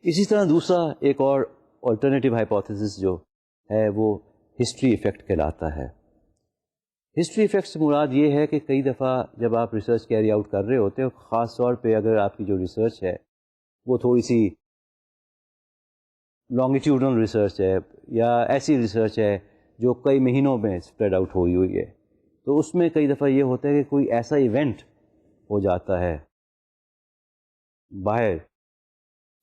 اسی طرح دوسرا ایک اور الٹرنیٹیو ہائپوتھیسس جو ہے وہ ہسٹری ایفیکٹ کہلاتا ہے. ہسٹری ایفیکٹ سے مراد یہ ہے کہ کئی دفعہ جب آپ ریسرچ کیری آؤٹ کر رہے ہوتے ہیں, خاص طور پہ اگر آپ کی جو ریسرچ ہے وہ تھوڑی سی لانگیٹیوڈنل ریسرچ ہے یا ایسی ریسرچ ہے جو کئی مہینوں میں اسپریڈ آؤٹ ہوئی ہے, تو اس میں کئی دفعہ یہ ہوتا ہے کہ کوئی ایسا ایونٹ ہو جاتا ہے باہر.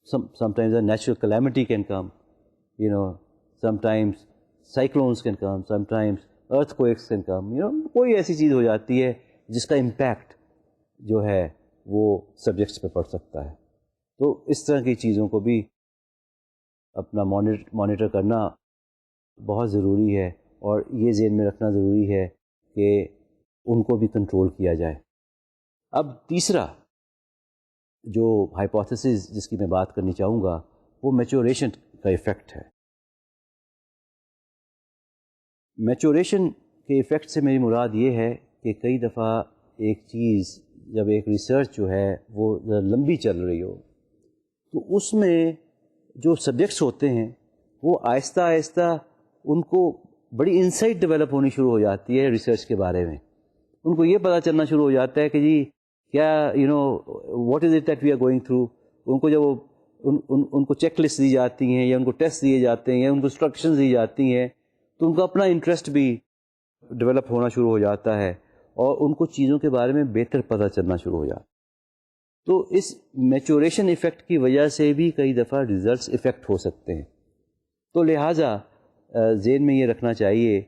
sometimes a natural calamity can come, sometimes cyclones can come, sometimes earthquakes can come, کوئی ایسی چیز ہو جاتی ہے جس کا امپیکٹ جو ہے وہ سبجیکٹس پہ پڑ سکتا ہے. تو اس طرح کی چیزوں کو بھی اپنا مانیٹر کرنا بہت ضروری ہے, اور یہ ذہن میں رکھنا ضروری ہے کہ ان کو بھی کنٹرول کیا جائے. اب تیسرا جو ہائپوتھیسس جس کی میں بات کرنی چاہوں گا وہ میچوریشن کا ایفیکٹ ہے. میچوریشن کے ایفیکٹ سے میری مراد یہ ہے کہ کئی دفعہ ایک چیز جب ایک ریسرچ جو ہے وہ لمبی چل رہی ہو تو اس میں جو سبجیکٹس ہوتے ہیں وہ آہستہ آہستہ ان کو بڑی انسائٹ ڈیولپ ہونی شروع ہو جاتی ہے ریسرچ کے بارے میں. ان کو یہ پتہ چلنا شروع ہو جاتا ہے کہ جی کیا what is it that we are going through. ان کو جب ان کو چیک لسٹ دی جاتی ہیں یا ان کو ٹیسٹ دیے جاتے ہیں یا ان کو انسٹرکشنز دی جاتی ہیں تو ان کا اپنا انٹرسٹ بھی ڈیولپ ہونا شروع ہو جاتا ہے اور ان کو چیزوں کے بارے میں بہتر پتہ چلنا شروع ہو جاتا ہے. تو اس میچوریشن ایفیکٹ کی وجہ سے بھی کئی دفعہ ریزلٹس ایفیکٹ ہو سکتے ہیں. تو لہٰذا ذہن میں یہ رکھنا چاہیے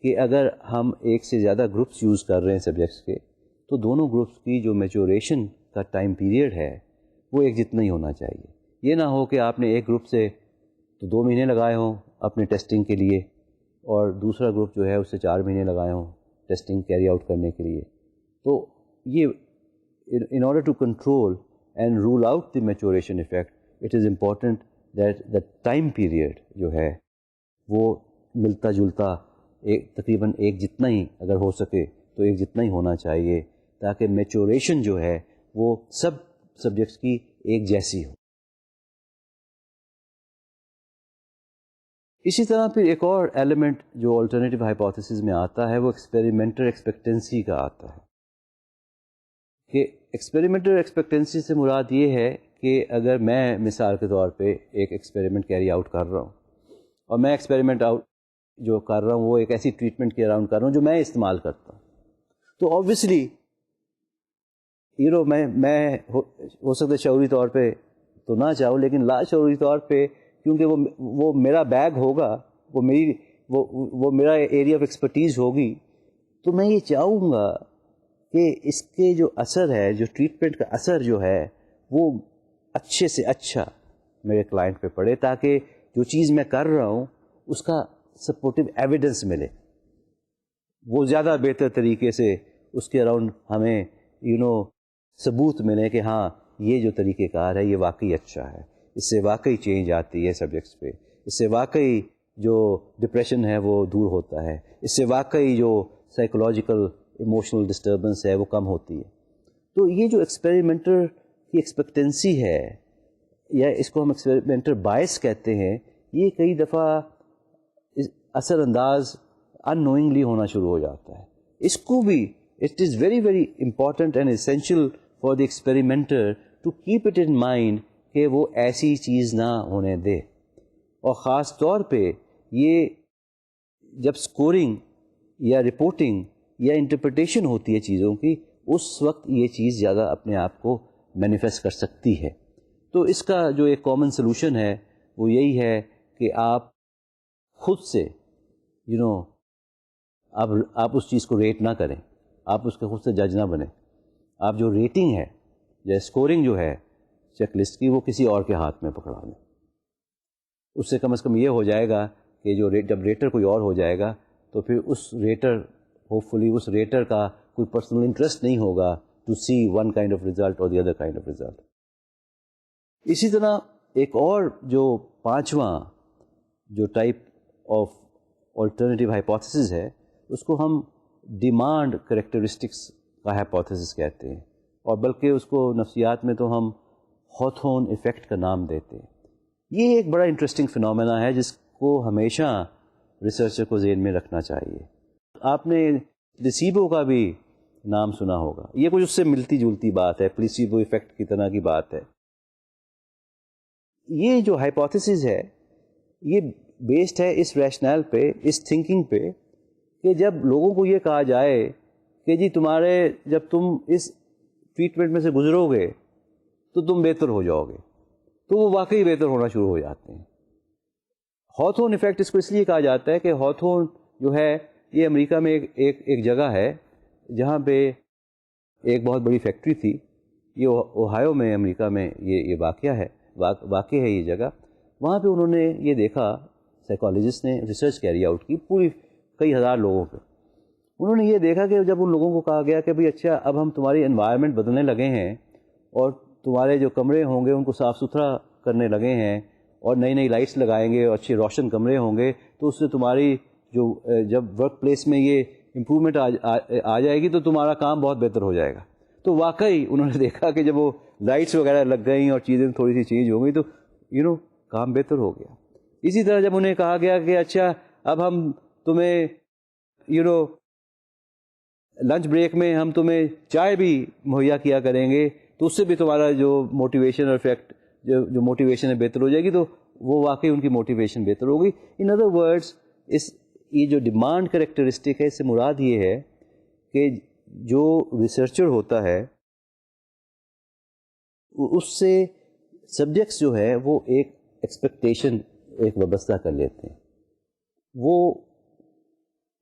کہ اگر ہم ایک سے زیادہ گروپس یوز کر رہے ہیں سبجیکٹس کے تو دونوں گروپس کی جو میچوریشن کا ٹائم پیریڈ ہے وہ ایک جتنا ہی ہونا چاہیے. یہ نہ ہو کہ آپ نے ایک گروپ سے تو 2 مہینے لگائے ہوں اپنے ٹیسٹنگ کے لیے اور دوسرا گروپ جو ہے اس سے 4 مہینے لگائے ہوں ٹیسٹنگ کیری آؤٹ کرنے کے لیے. تو یہ in order to control and rule out the maturation effect, it is important that the time period جو ہے وہ ملتا جلتا تقریباً ایک جتنا ہی اگر ہو سکے تو ایک جتنا ہی ہونا چاہیے تاکہ میچوریشن جو ہے وہ سب سبجیکٹس کی ایک جیسی ہو. اسی طرح پھر ایک اور ایلیمنٹ جو الٹرنیٹیو ہائپوتھیسس میں آتا ہے وہ ایکسپیریمنٹل ایکسپیکٹنسی کا آتا ہے کہ ایکسپیریمنٹل ایکسپیکٹنسی سے مراد یہ ہے کہ اگر میں مثال کے طور پہ ایک ایکسپیریمنٹ کیری آؤٹ کر رہا ہوں اور میں ایکسپیریمنٹ جو کر رہا ہوں وہ ایک ایسی ٹریٹمنٹ کے اراؤنڈ کر رہا ہوں جو میں استعمال کرتا ہوں, تو آبویسلی میں ہو سکتا ہے شعوری طور پہ تو نہ چاہوں لیکن لا شعوری طور پہ کیونکہ وہ میرا بیگ ہوگا, وہ میرا ایریا آف ایکسپرٹیز ہوگی, تو میں یہ چاہوں گا کہ اس کے جو اثر ہے, جو ٹریٹمنٹ کا اثر جو ہے وہ اچھے سے اچھا میرے کلائنٹ پہ پڑے تاکہ جو چیز میں کر رہا ہوں اس کا سپورٹیو ایویڈنس ملے، وہ زیادہ بہتر طریقے سے اس کے اراؤنڈ ہمیں ثبوت ملے کہ ہاں یہ جو طریقہ کار ہے یہ واقعی اچھا ہے، اس سے واقعی چینج آتی ہے سبجیکٹس پہ، اس سے واقعی جو ڈپریشن ہے وہ دور ہوتا ہے، اس سے واقعی جو سائیکولوجیکل ایموشنل ڈسٹربنس ہے وہ کم ہوتی ہے. تو یہ جو ایکسپیریمنٹر کی ایکسپیکٹنسی ہے، یا اس کو ہم ایکسپیریمنٹر بائس کہتے ہیں، یہ کئی دفعہ اثر انداز ان نوئنگلی ہونا شروع ہو جاتا ہے. اس کو بھی it is very very important and essential for the experimenter to keep it in mind کہ وہ ایسی چیز نہ ہونے دے. اور خاص طور پہ یہ جب اسکورنگ یا رپورٹنگ یا انٹرپریٹیشن ہوتی ہے چیزوں کی، اس وقت یہ چیز زیادہ اپنے آپ کو مینیفیسٹ کر سکتی ہے. تو اس کا جو ایک کامن سلوشن ہے وہ یہی ہے کہ آپ خود سے آپ اس چیز کو ریٹ نہ کریں، آپ اس کے خود سے جج نہ بنیں. آپ جو ریٹنگ ہے یا اسکورنگ جو ہے چیک لسٹ کی، وہ کسی اور کے ہاتھ میں پکڑا دیں. اس سے کم یہ ہو جائے گا کہ جب ریٹر کوئی اور ہو جائے گا تو پھر اس ریٹر ہوپ فلی اس ریٹر کا کوئی پرسنل انٹرسٹ نہیں ہوگا to see one kind of result اور the other kind of result. اسی طرح ایک اور جو پانچواں جو ٹائپ آف آلٹرنیٹیو ہائپوتھیسز ہے، اس کو ہم ڈیمانڈ کریکٹرسٹکس کا ہائپوتھیسز کہتے ہیں، اور بلکہ اس کو نفسیات میں تو ہم ہاتھون ایفیکٹ کا نام دیتے ہیں. یہ ایک بڑا انٹرسٹنگ فنومینا ہے جس کو ہمیشہ ریسرچر کو ذہن میں رکھنا چاہیے. آپ نے پلیسیبو کا بھی نام سنا ہوگا، یہ کچھ اس سے ملتی جلتی بات ہے، پلیسیبو ایفیکٹ کی طرح کی بات ہے. یہ جو ہائپوتھیسز ہے یہ بیسڈ ہے اس ریشنل پہ، اس تھنکنگ پہ کہ جب لوگوں کو یہ کہا جائے کہ جی جب تم اس ٹریٹمنٹ میں سے گزرو گے تو تم بہتر ہو جاؤ گے، تو وہ واقعی بہتر ہونا شروع ہو جاتے ہیں. ہاتھون ایفیکٹ اس کو اس لیے کہا جاتا ہے کہ ہاتھون جو ہے یہ امریکہ میں ایک جگہ ہے جہاں پہ ایک بہت بڑی فیکٹری تھی. یہ اوہایو میں امریکہ میں یہ واقع ہے یہ جگہ. وہاں پہ انہوں نے یہ دیکھا، سائیکالوجسٹ نے ریسرچ کیری آؤٹ کی پوری کئی ہزار لوگوں پہ. انہوں نے یہ دیکھا کہ جب ان لوگوں کو کہا گیا کہ بھئی اچھا اب ہم تمہاری انوائرمنٹ بدلنے لگے ہیں اور تمہارے جو کمرے ہوں گے ان کو صاف ستھرا کرنے لگے ہیں اور نئی نئی لائٹس لگائیں گے اور اچھے روشن کمرے ہوں گے، تو اس سے تمہاری جو جب ورک پلیس میں یہ امپرومنٹ آ جائے گی تو تمہارا کام بہت بہتر ہو جائے گا. تو واقعی انہوں نے دیکھا کہ جب وہ لائٹس وغیرہ لگ گئیں اور چیزیں تھوڑی سی چینج ہو گئی تو کام بہتر ہو گیا. اسی طرح جب انہیں کہا گیا کہ اچھا اب ہم تمہیں لنچ بریک میں ہم تمہیں چائے بھی مہیا کیا کریں گے تو اس سے بھی تمہارا جو موٹیویشن اور افیکٹ جو موٹیویشن ہے بہتر ہو جائے گی، تو وہ واقعی ان کی موٹیویشن بہتر ہوگی. ان ادر ورڈس یہ جو ڈیمانڈ کریکٹرسٹک ہے اس سے مراد یہ ہے کہ جو ریسرچر ہوتا ہے اس سے سبجیکٹس جو ہے وہ ایک ایکسپیکٹیشن ایک وابستہ کر لیتے ہیں.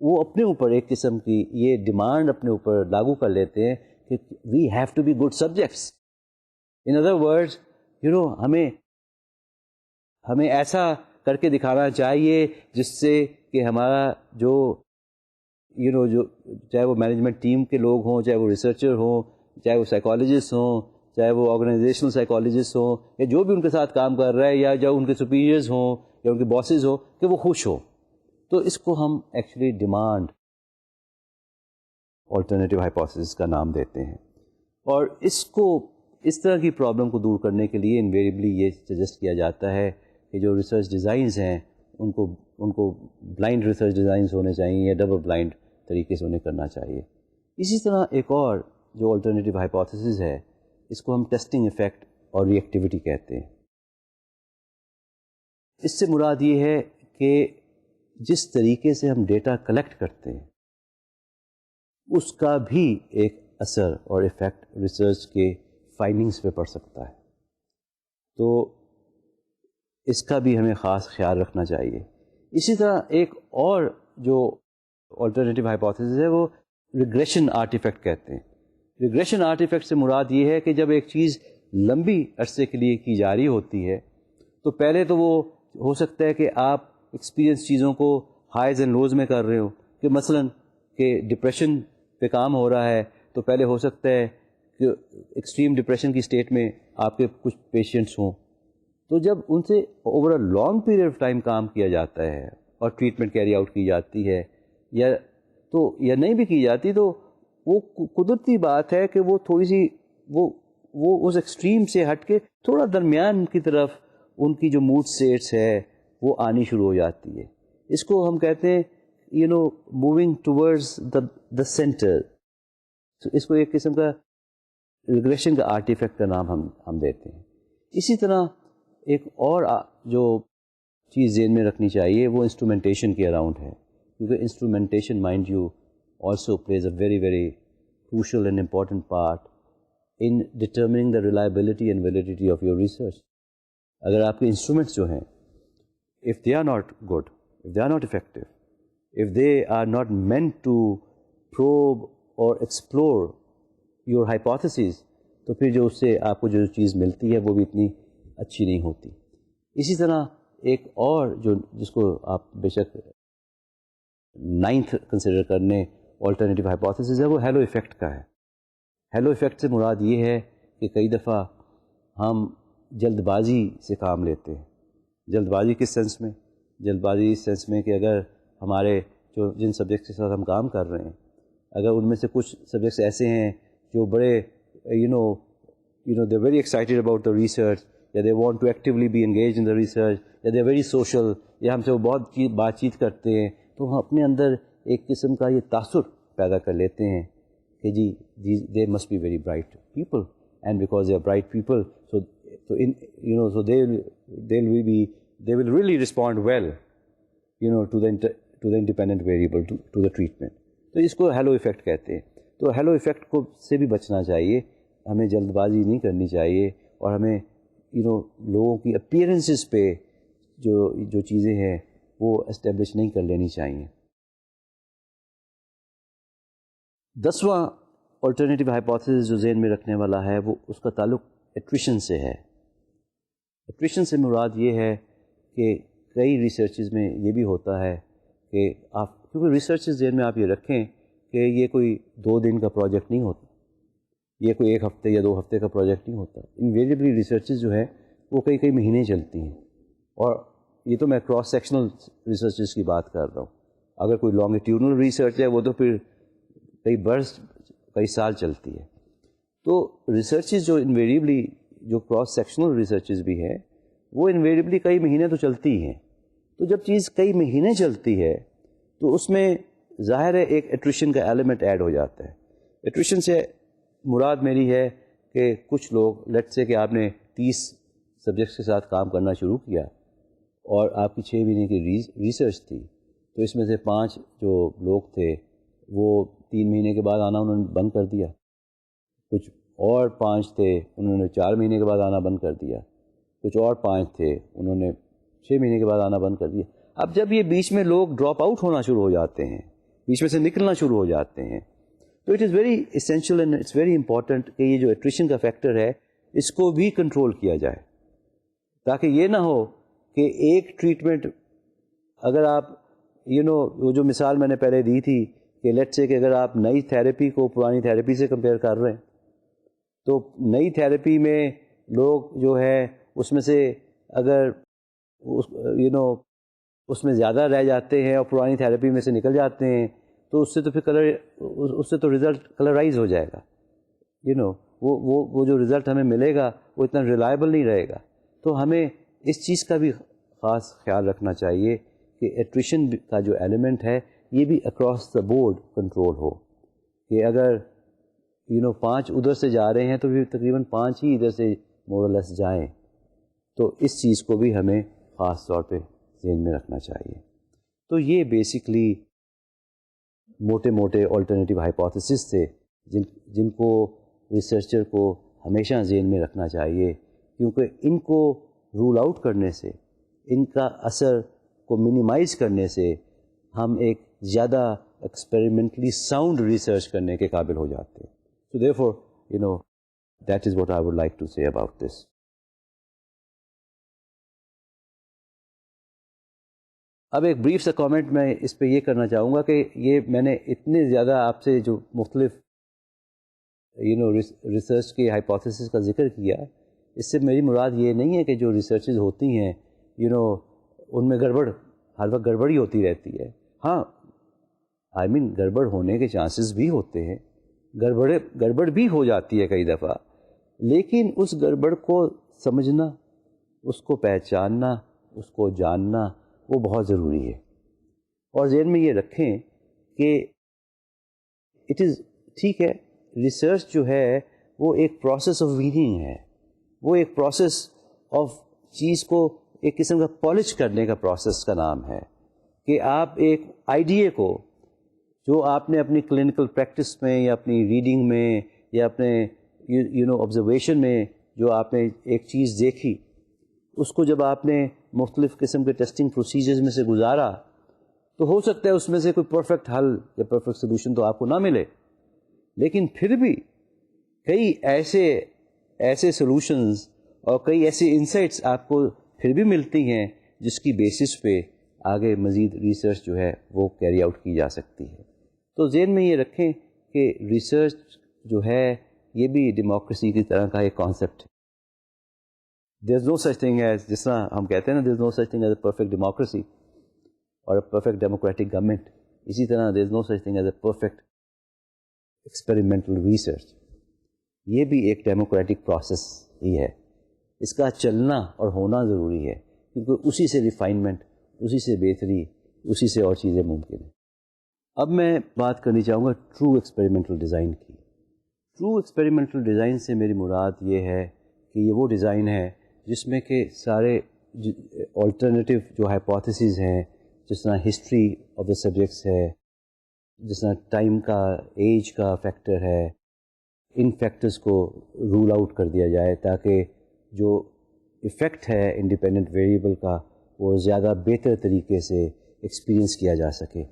وہ اپنے اوپر ایک قسم کی یہ ڈیمانڈ اپنے اوپر لاگو کر لیتے ہیں کہ we have to be good subjects. In other words ہمیں ایسا کر کے دکھانا چاہیے جس سے کہ ہمارا جو چاہے وہ مینجمنٹ ٹیم کے لوگ ہوں، چاہے وہ ریسرچر ہوں، چاہے وہ سائیکالوجسٹ ہوں، چاہے وہ آرگنائزیشنل سائیکالوجسٹ ہوں، یا جو بھی ان کے ساتھ کام کر رہا ہے، یا جو ان کے سپیریئرز ہوں یا ان کے باسز ہوں، کہ وہ خوش ہوں. تو اس کو ہم ایکچولی ڈیمانڈ آلٹرنیٹیو ہائپوتھیسس کا نام دیتے ہیں. اور اس طرح کی پرابلم کو دور کرنے کے لیے انویریبلی یہ سجیسٹ کیا جاتا ہے کہ جو ریسرچ ڈیزائنز ہیں ان کو بلائنڈ ریسرچ ڈیزائنز ہونے چاہیے یا ڈبل بلائنڈ طریقے سے انہیں کرنا چاہیے. اسی طرح ایک اور جو آلٹرنیٹیو ہائپوتھیسس ہے اس کو ہم ٹیسٹنگ ایفیکٹ اور ری ایکٹیویٹی کہتے ہیں. اس سے مراد یہ ہے کہ جس طریقے سے ہم ڈیٹا کلیکٹ کرتے ہیں اس کا بھی ایک اثر اور ایفیکٹ ریسرچ کے فائنڈنگز پہ پڑ سکتا ہے. تو اس کا بھی ہمیں خاص خیال رکھنا چاہیے. اسی طرح ایک اور جو آلٹرنیٹیو ہائپوتھیسس ہے وہ ریگریشن آرٹیفیکٹ کہتے ہیں. ریگریشن آرٹیفیکٹ سے مراد یہ ہے کہ جب ایک چیز لمبی عرصے کے لیے کی جا رہی ہوتی ہے تو پہلے تو وہ ہو سکتا ہے کہ آپ ایکسپیرئنس چیزوں کو ہائیز اینڈ لوز میں کر رہے ہو, کہ مثلاً کہ ڈپریشن پہ کام ہو رہا ہے تو پہلے ہو سکتا ہے کہ ایکسٹریم ڈپریشن کی اسٹیٹ میں آپ کے کچھ پیشنٹس ہوں, تو جب ان سے over a long period of time کام کیا جاتا ہے اور ٹریٹمنٹ کیری آؤٹ کی جاتی ہے یا نہیں بھی کی جاتی, تو وہ قدرتی بات ہے کہ وہ تھوڑی سی وہ اس ایکسٹریم سے ہٹ کے تھوڑا درمیان کی طرف ان کی جو موڈ اسٹیٹس ہے وہ آنی شروع ہو جاتی ہے. اس کو ہم کہتے ہیں موونگ ٹورڈز دا سینٹر. اس کو ایک قسم کا ریگریشن کا آرٹیفیکٹ کا نام ہم دیتے ہیں. اسی طرح ایک اور جو چیز ذہن میں رکھنی چاہیے وہ انسٹرومنٹیشن کے اراؤنڈ ہے, کیونکہ instrumentation mind you also plays a very very crucial and important part in determining the reliability and validity of your research. اگر آپ کے انسٹرومنٹس جو ہیں if they are not good, if they are not effective, if they are not meant to probe or explore your hypotheses, تو پھر جو اس سے آپ کو جو چیز ملتی ہے وہ بھی اتنی اچھی نہیں ہوتی. اسی طرح ایک اور جس کو آپ بے شک 9th کنسیڈر کرنے آلٹرنیٹیو ہائپوتھیسز ہے, وہ ہیلو ایفیکٹ کا ہے. ہیلو ایفیکٹ سے مراد یہ ہے کہ کئی دفعہ ہم جلد بازی سے کام لیتے ہیں. جلد بازی کس سینس میں؟ جلد بازی اس سینس میں کہ اگر ہمارے جن سبجیکٹس کے ساتھ ہم کام کر رہے ہیں, اگر ان میں سے کچھ سبجیکٹس ایسے ہیں جو بڑے they very excited about the research, یا they want to actually be engage in the research, یا دے ویری سوشل, یا ہم سے وہ بہت بات چیت کرتے ہیں, تو ہم اپنے اندر ایک قسم کا یہ تاثر پیدا کر لیتے ہیں کہ جی they must be very bright people, and because they are bright people so they will really respond well to the independent variable, to the treatment. تو اس کو ہیلو ایفیکٹ کہتے ہیں. تو ہیلو ایفیکٹ کو سے بھی بچنا چاہیے, ہمیں جلد بازی نہیں کرنی چاہیے, اور ہمیں لوگوں کی اپیئرنسز پہ جو چیزیں ہیں وہ اسٹیبلش نہیں کر لینی چاہیے. 10واں آلٹرنیٹیو ہائپوتھیسس جو ذہن میں رکھنے والا ہے وہ اس کا تعلق ایٹریشن سے ہے. ایٹریشن سے مراد یہ ہے کہ کئی ریسرچز میں یہ بھی ہوتا ہے کہ کیونکہ ریسرچز ذہن میں آپ یہ رکھیں کہ یہ کوئی 2 دن کا پروجیکٹ نہیں ہوتا, یہ کوئی 1 ہفتے یا 2 ہفتے کا پروجیکٹ نہیں ہوتا. انویریبلی ریسرچز جو ہیں وہ کئی مہینے چلتی ہیں, اور یہ تو میں کراس سیکشنل ریسرچز کی بات کر رہا ہوں. اگر کوئی لانگیٹیوڈنل ریسرچ ہے وہ تو پھر کئی سال چلتی ہے. تو ریسرچز جو انویریبلی جو کراس سیکشنل ریسرچز بھی ہیں وہ انویریبلی کئی مہینے تو چلتی ہیں. تو جب چیز کئی مہینے چلتی ہے تو اس میں ظاہر ہے ایک ایٹریشن کا ایلیمنٹ ایڈ ہو جاتا ہے. ایٹریشن سے مراد میری ہے کہ کچھ لوگ لیٹ سے کہ آپ نے 30 سبجیکٹس کے ساتھ کام کرنا شروع کیا اور آپ کی 6 مہینے کی ریسرچ تھی, تو اس میں سے 5 جو لوگ تھے وہ 3 مہینے کے بعد آنا انہوں نے بند کر دیا, کچھ اور 5 تھے انہوں نے 4 مہینے کے بعد آنا بند کر دیا, کچھ اور 5 تھے انہوں نے 6 مہینے کے بعد آنا بند کر دیا. اب جب یہ بیچ میں لوگ ڈراپ آؤٹ ہونا شروع ہو جاتے ہیں, بیچ میں سے نکلنا شروع ہو جاتے ہیں, تو it is very essential and it's very important کہ یہ جو ایٹریشن کا فیکٹر ہے اس کو بھی کنٹرول کیا جائے, تاکہ یہ نہ ہو کہ ایک ٹریٹمنٹ اگر آپ وہ جو مثال میں نے پہلے دی تھی کہ لیٹ سے کہ اگر آپ نئی تھیراپی کو پرانی تھیراپی سے کمپیئر کر رہے ہیں, تو نئی تھیراپی میں لوگ جو ہے اس میں سے اگر اس میں زیادہ رہ جاتے ہیں اور پرانی تھیراپی میں سے نکل جاتے ہیں, تو اس سے تو پھر اس سے تو رزلٹ کلرائز ہو جائے گا. وہ جو رزلٹ ہمیں ملے گا وہ اتنا ریلائبل نہیں رہے گا. تو ہمیں اس چیز کا بھی خاص خیال رکھنا چاہیے کہ ایٹریشن کا جو ایلیمنٹ ہے یہ بھی اکراس دا بورڈ کنٹرول ہو, کہ اگر 5 ادھر سے جا رہے ہیں تو پھر تقریباً 5 ہی ادھر سے مور اور لیس جائیں. تو اس چیز کو بھی ہمیں خاص طور پہ ذہن میں رکھنا چاہیے. تو یہ بیسکلی موٹے موٹے آلٹرنیٹیو ہائپوتھیسس تھے جن کو ریسرچر کو ہمیشہ ذہن میں رکھنا چاہیے, کیونکہ ان کو رول آؤٹ کرنے سے, ان کا اثر کو منیمائز کرنے سے ہم ایک زیادہ ایکسپیریمنٹلی ساؤنڈ ریسرچ کرنے کے قابل ہو جاتے ہیں. So therefore, that is what I would like to say about this. اب ایک بریف سا کامنٹ میں اس پہ یہ کرنا چاہوں گا کہ یہ میں نے اتنے زیادہ آپ سے جو مختلف ریسرچ کے ہائپوتھیسس کا ذکر کیا، اس سے میری مراد یہ نہیں ہے کہ جو ریسرچز ہوتی ہیں ان میں گڑبڑ ہر وقت گڑبڑ ہی ہوتی رہتی ہے. ہاں گڑبڑ ہونے کے چانسز بھی ہوتے ہیں، گڑبڑ بھی ہو جاتی ہے کئی دفعہ، لیکن اس گڑبڑ کو سمجھنا، اس کو پہچاننا، اس کو جاننا وہ بہت ضروری ہے. اور ذہن میں یہ رکھیں کہ ٹھیک ہے، ریسرچ جو ہے وہ ایک پروسیس آف ویننگ ہے، وہ ایک پروسیس آف چیز کو ایک قسم کا پالش کرنے کا پروسیس کا نام ہے، کہ آپ ایک آئیڈیا کو جو آپ نے اپنی کلینکل پریکٹس میں یا اپنی ریڈنگ میں یا اپنے آبزرویشن میں جو آپ نے ایک چیز دیکھی، اس کو جب آپ نے مختلف قسم کے ٹیسٹنگ پروسیجرز میں سے گزارا تو ہو سکتا ہے اس میں سے کوئی پرفیکٹ حل یا پرفیکٹ سولوشن تو آپ کو نہ ملے، لیکن پھر بھی کئی ایسے سولوشنز اور کئی ایسی انسائٹس آپ کو پھر بھی ملتی ہیں جس کی بیسس پہ آگے مزید ریسرچ جو ہے وہ کیری آؤٹ کی جا سکتی ہے. تو ذہن میں یہ رکھیں کہ ریسرچ جو ہے یہ بھی ڈیموکریسی کی طرح کا ایک کانسیپٹ ہے. دیر is no such thing as, جس طرح ہم کہتے ہیں نا there is no such thing as a perfect democracy اور اے پرفیکٹ ڈیموکریٹک گورنمنٹ، اسی طرح there is no such thing as a perfect experimental research. یہ بھی ایک ڈیموکریٹک پروسیس ہی ہے، اس کا چلنا اور ہونا ضروری ہے، کیونکہ اسی سے ریفائنمنٹ، اسی سے بہتری، اسی سے اور چیزیں ممکن ہیں. اب میں بات کرنی چاہوں گا ٹرو ایکسپیریمنٹل ڈیزائن کی. ٹرو ایکسپیریمنٹل ڈیزائن سے میری مراد یہ ہے کہ یہ وہ ڈیزائن ہے جس میں کہ سارے آلٹرنیٹیو جو ہائپوتھیسز ہیں، جس طرح ہسٹری آف دا سبجیکٹس ہے، جس طرح ٹائم کا، ایج کا فیکٹر ہے، ان فیکٹرز کو رول آؤٹ کر دیا جائے تاکہ جو ایفیکٹ ہے انڈیپینڈنٹ ویریبل کا وہ زیادہ بہتر طریقے سے ایکسپیرئنس کیا جا سکے.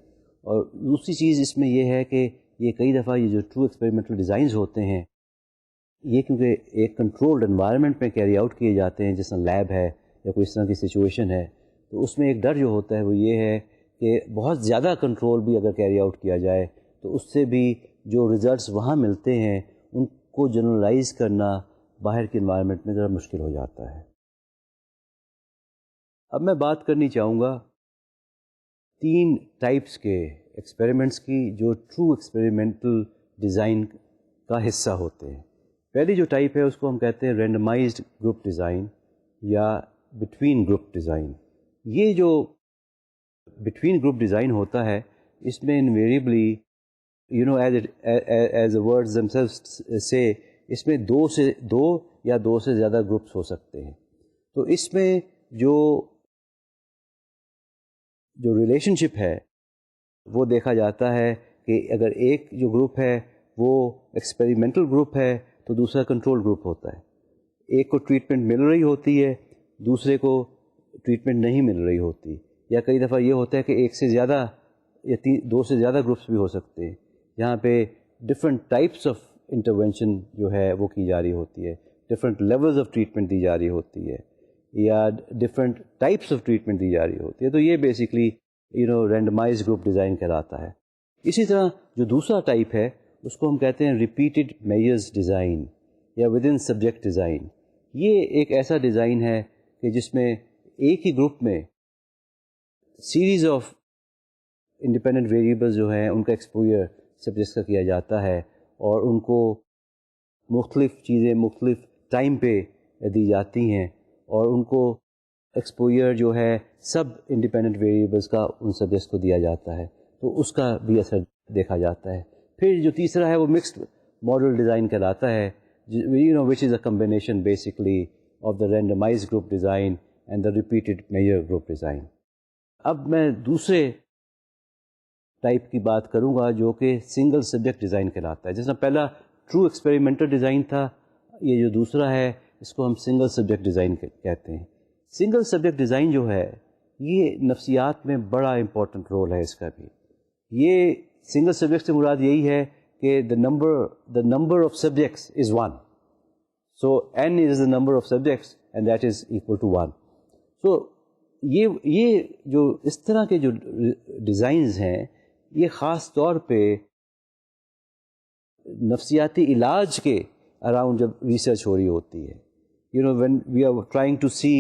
اور دوسری چیز اس میں یہ ہے کہ یہ کئی دفعہ یہ جو ٹرو ایکسپیریمنٹل ڈیزائنز ہوتے ہیں یہ کیونکہ ایک کنٹرولڈ انوائرمنٹ میں کیری آؤٹ کیے جاتے ہیں، جس طرح لیب ہے یا کوئی اس طرح کی سچویشن ہے، تو اس میں ایک ڈر جو ہوتا ہے وہ یہ ہے کہ بہت زیادہ کنٹرول بھی اگر کیری آؤٹ کیا جائے تو اس سے بھی جو ریزلٹس وہاں ملتے ہیں ان کو جنرلائز کرنا باہر کے انوائرمنٹ میں ذرا مشکل ہو جاتا ہے. اب میں بات کرنی چاہوں گا 3 ٹائپس کے ایکسپیریمنٹس کی جو ٹرو ایکسپیریمنٹل ڈیزائن کا حصہ ہوتے ہیں. پہلی جو ٹائپ ہے اس کو ہم کہتے ہیں رینڈمائزڈ گروپ ڈیزائن یا بٹوین گروپ ڈیزائن. یہ جو بٹوین گروپ ڈیزائن ہوتا ہے اس میں invariably as a words themselves سے اس میں 2 یا 2 سے زیادہ گروپس ہو سکتے ہیں. تو اس میں جو ریلیشن شپ ہے وہ دیکھا جاتا ہے کہ اگر ایک جو گروپ ہے وہ ایکسپیریمنٹل گروپ ہے تو دوسرا کنٹرول گروپ ہوتا ہے. ایک کو ٹریٹمنٹ مل رہی ہوتی ہے، دوسرے کو ٹریٹمنٹ نہیں مل رہی ہوتی، یا کئی دفعہ یہ ہوتا ہے کہ ایک سے زیادہ یا 2 سے زیادہ گروپس بھی ہو سکتے ہیں جہاں پہ ڈفرینٹ ٹائپس آف انٹرونشن جو ہے وہ کی جا رہی ہوتی ہے، ڈفرینٹ لیولز آف ٹریٹمنٹ دی جا رہی ہوتی ہے یا ڈفرینٹ ٹائپس آف ٹریٹمنٹ دی جا رہی ہوتی ہے. تو یہ بیسکلی رینڈمائز گروپ ڈیزائن کہلاتا ہے. اسی طرح جو دوسرا ٹائپ ہے اس کو ہم کہتے ہیں ریپیٹڈ میجرز ڈیزائن یا ود ان سبجیکٹ ڈیزائن. یہ ایک ایسا ڈیزائن ہے کہ جس میں ایک ہی گروپ میں سیریز آف انڈیپینڈنٹ ویریبلز جو ہیں ان کا ایکسپوجر سبجیکٹس کا کیا جاتا ہے اور ان کو مختلف چیزیں مختلف ٹائم پہ دی جاتی ہیں اور ان کو ایکسپوجر جو ہے سب انڈیپینڈنٹ ویریبلز کا ان سبجیکٹس کو دیا جاتا ہے، تو اس کا بھی اثر دیکھا جاتا ہے. پھر جو تیسرا ہے وہ مکسڈ ماڈل ڈیزائن کہلاتا ہے which is a combination basically of the randomized group design and the repeated measure group design. اب میں دوسرے ٹائپ کی بات کروں گا جو کہ سنگل سبجیکٹ ڈیزائن کہلاتا ہے. جس میں پہلا ٹرو ایکسپیریمنٹل ڈیزائن تھا، یہ جو دوسرا ہے اس کو ہم سنگل سبجیکٹ ڈیزائن کہتے ہیں. سنگل سبجیکٹ ڈیزائن جو ہے یہ نفسیات میں بڑا امپورٹنٹ رول ہے اس کا بھی. یہ سنگل سبجیکٹ سے مراد یہی ہے کہ the number of subjects is 1. So n is the number of subjects and that is equal to 1. So یہ جو اس طرح کے جو ڈیزائنز ہیں یہ خاص طور پہ نفسیاتی علاج کے اراؤنڈ جب ریسرچ ہو رہی ہوتی ہے، when we are trying to see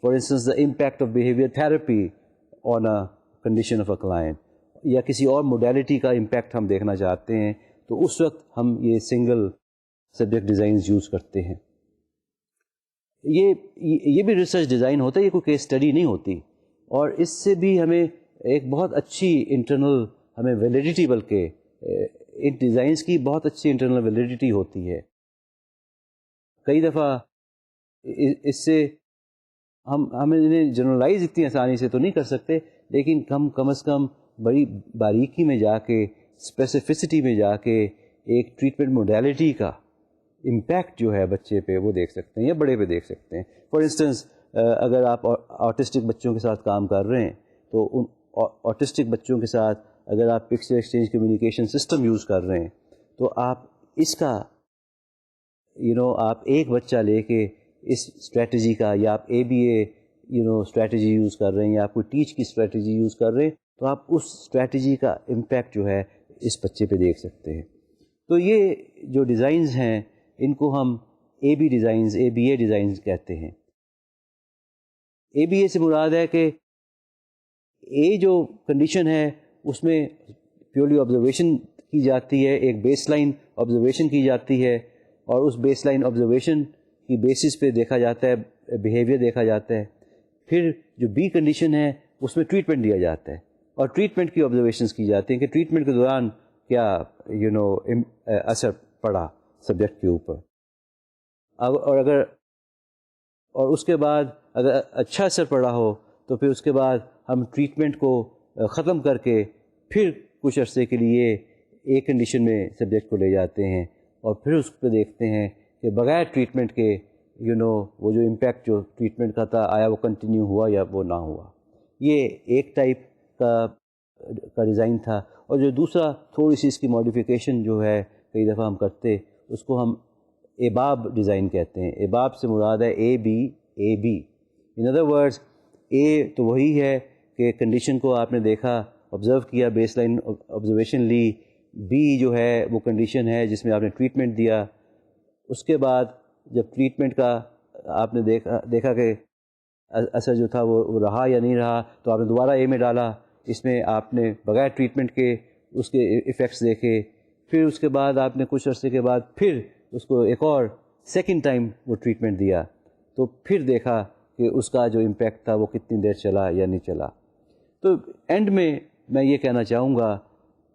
for instance the impact of behaviour therapy on a condition of a client, یا کسی اور موڈیلٹی کا امپیکٹ ہم دیکھنا چاہتے ہیں، تو اس وقت ہم یہ سنگل سبجیکٹ ڈیزائنز یوز کرتے ہیں. یہ بھی ریسرچ ڈیزائن ہوتا ہے، یہ کوئی کیس اسٹڈی نہیں ہوتی، اور اس سے بھی ہمیں ایک بہت اچھی انٹرنل ہمیں ویلیڈیٹی، بلکہ ان ڈیزائنس کی بہت اچھی انٹرنل ویلیڈیٹی ہوتی ہے. کئی دفعہ اس سے ہم انہیں جنرلائز اتنی آسانی سے تو نہیں کر سکتے، لیکن کم از کم بڑی باریکی میں جا کے، اسپیسیفسٹی میں جا کے ایک ٹریٹمنٹ موڈیلٹی کا امپیکٹ جو ہے بچے پہ وہ دیکھ سکتے ہیں یا بڑے پہ دیکھ سکتے ہیں. فار انسٹنس اگر آپ آٹسٹک بچوں کے ساتھ کام کر رہے ہیں تو ان آٹسٹک بچوں کے ساتھ اگر آپ picture exchange communication system use کر رہے ہیں تو آپ اس کا آپ ایک بچہ لے کے اس اسٹریٹجی کا، یا آپ ABA اسٹریٹجی یوز کر رہے ہیں، یا آپ کوئی ٹیچ کی اسٹریٹجی یوز کر رہے ہیں، تو آپ اس اسٹریٹجی کا امپیکٹ جو ہے اس بچے پہ دیکھ سکتے ہیں. تو یہ جو ڈیزائنز ہیں ان کو ہم AB ڈیزائنز، ABA ڈیزائنز کہتے ہیں. ABA سے مراد ہے کہ A جو کنڈیشن ہے اس میں پیورلی آبزرویشن کی جاتی ہے، ایک بیس لائن آبزرویشن کی جاتی ہے، اور اس بیس لائن آبزرویشن کی بیسس پہ دیکھا جاتا ہے، بیہیویئر دیکھا جاتا ہے. پھر جو B کنڈیشن ہے اس میں ٹریٹمنٹ دیا جاتا ہے، اور ٹریٹمنٹ کی آبزرویشنس کی جاتی ہیں کہ ٹریٹمنٹ کے دوران کیا اثر پڑا سبجیکٹ کے اوپر، اور اس کے بعد اگر اچھا اثر پڑا ہو تو پھر اس کے بعد ہم ٹریٹمنٹ کو ختم کر کے پھر کچھ عرصے کے لیے ایک کنڈیشن میں سبجیکٹ کو لے جاتے ہیں، اور پھر اس پہ دیکھتے ہیں کہ بغیر ٹریٹمنٹ کے وہ جو امپیکٹ جو ٹریٹمنٹ کا تھا آیا وہ کنٹینیو ہوا یا وہ نہ ہوا. یہ ایک ٹائپ کا ڈیزائن تھا. اور جو دوسرا تھوڑی سی اس کی ماڈیفیکیشن جو ہے کئی دفعہ ہم کرتے، اس کو ہم ABAB ڈیزائن کہتے ہیں. ABAB سے مراد ہے ABAB. In other words A تو وہی ہے کہ کنڈیشن کو آپ نے دیکھا، آبزرو کیا، بیس لائن آبزرویشن لی. B جو ہے وہ کنڈیشن ہے جس میں آپ نے ٹریٹمنٹ دیا. اس کے بعد جب ٹریٹمنٹ کا آپ نے دیکھا کہ اثر جو تھا وہ رہا یا نہیں رہا، تو آپ نے دوبارہ A میں ڈالا. اس میں آپ نے بغیر ٹریٹمنٹ کے اس کے ایفیکٹس دیکھے. پھر اس کے بعد آپ نے کچھ عرصے کے بعد پھر اس کو ایک اور سیکنڈ ٹائم وہ ٹریٹمنٹ دیا، تو پھر دیکھا کہ اس کا جو امپیکٹ تھا وہ کتنی دیر چلا یا نہیں چلا. تو اینڈ میں یہ کہنا چاہوں گا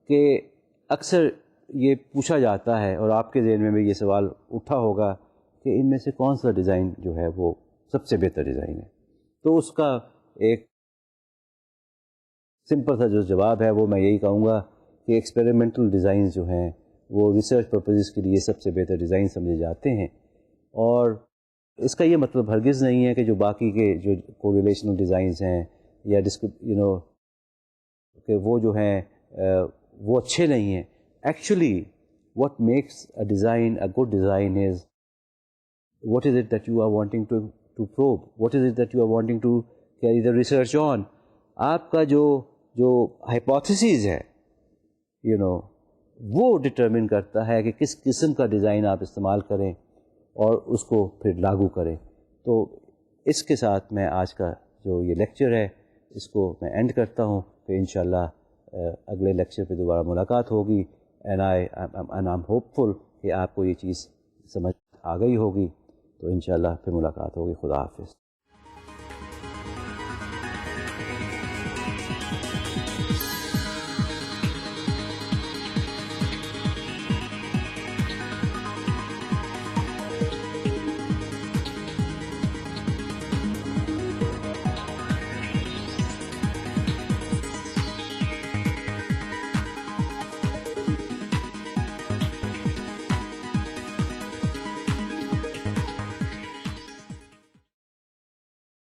کہ اکثر یہ پوچھا جاتا ہے، اور آپ کے ذہن میں بھی یہ سوال اٹھا ہوگا کہ ان میں سے کون سا ڈیزائن جو ہے وہ سب سے بہتر ڈیزائن ہے. تو اس کا ایک سمپل سا جو جواب ہے وہ میں یہی کہوں گا کہ ایکسپیریمنٹل ڈیزائنز جو ہیں وہ ریسرچ پرپزز کے لیے سب سے بہتر ڈیزائن سمجھے جاتے ہیں. اور اس کا یہ مطلب ہرگز نہیں ہے کہ جو باقی کے جو کوریلیشنل ڈیزائنز ہیں یا کہ وہ جو ہیں وہ اچھے نہیں ہیں. Actually what makes a design a good design is what is it that you are wanting to probe, what is it that you are wanting to carry the research on. آپ کا جو ہائپوتھیسز ہے وہ determine کرتا ہے کہ کس قسم کا ڈیزائن آپ استعمال کریں اور اس کو پھر لاگو کریں. تو اس کے ساتھ میں آج کا جو یہ لیکچر ہے اس کو میں اینڈ کرتا ہوں. پھر انشاءاللہ اگلے لیکچر پہ دوبارہ ملاقات ہوگی. اینڈ I'm hopeful کہ آپ کو یہ چیز سمجھ آ گئی ہوگی. تو انشاءاللہ پھر ملاقات ہوگی. خدا حافظ.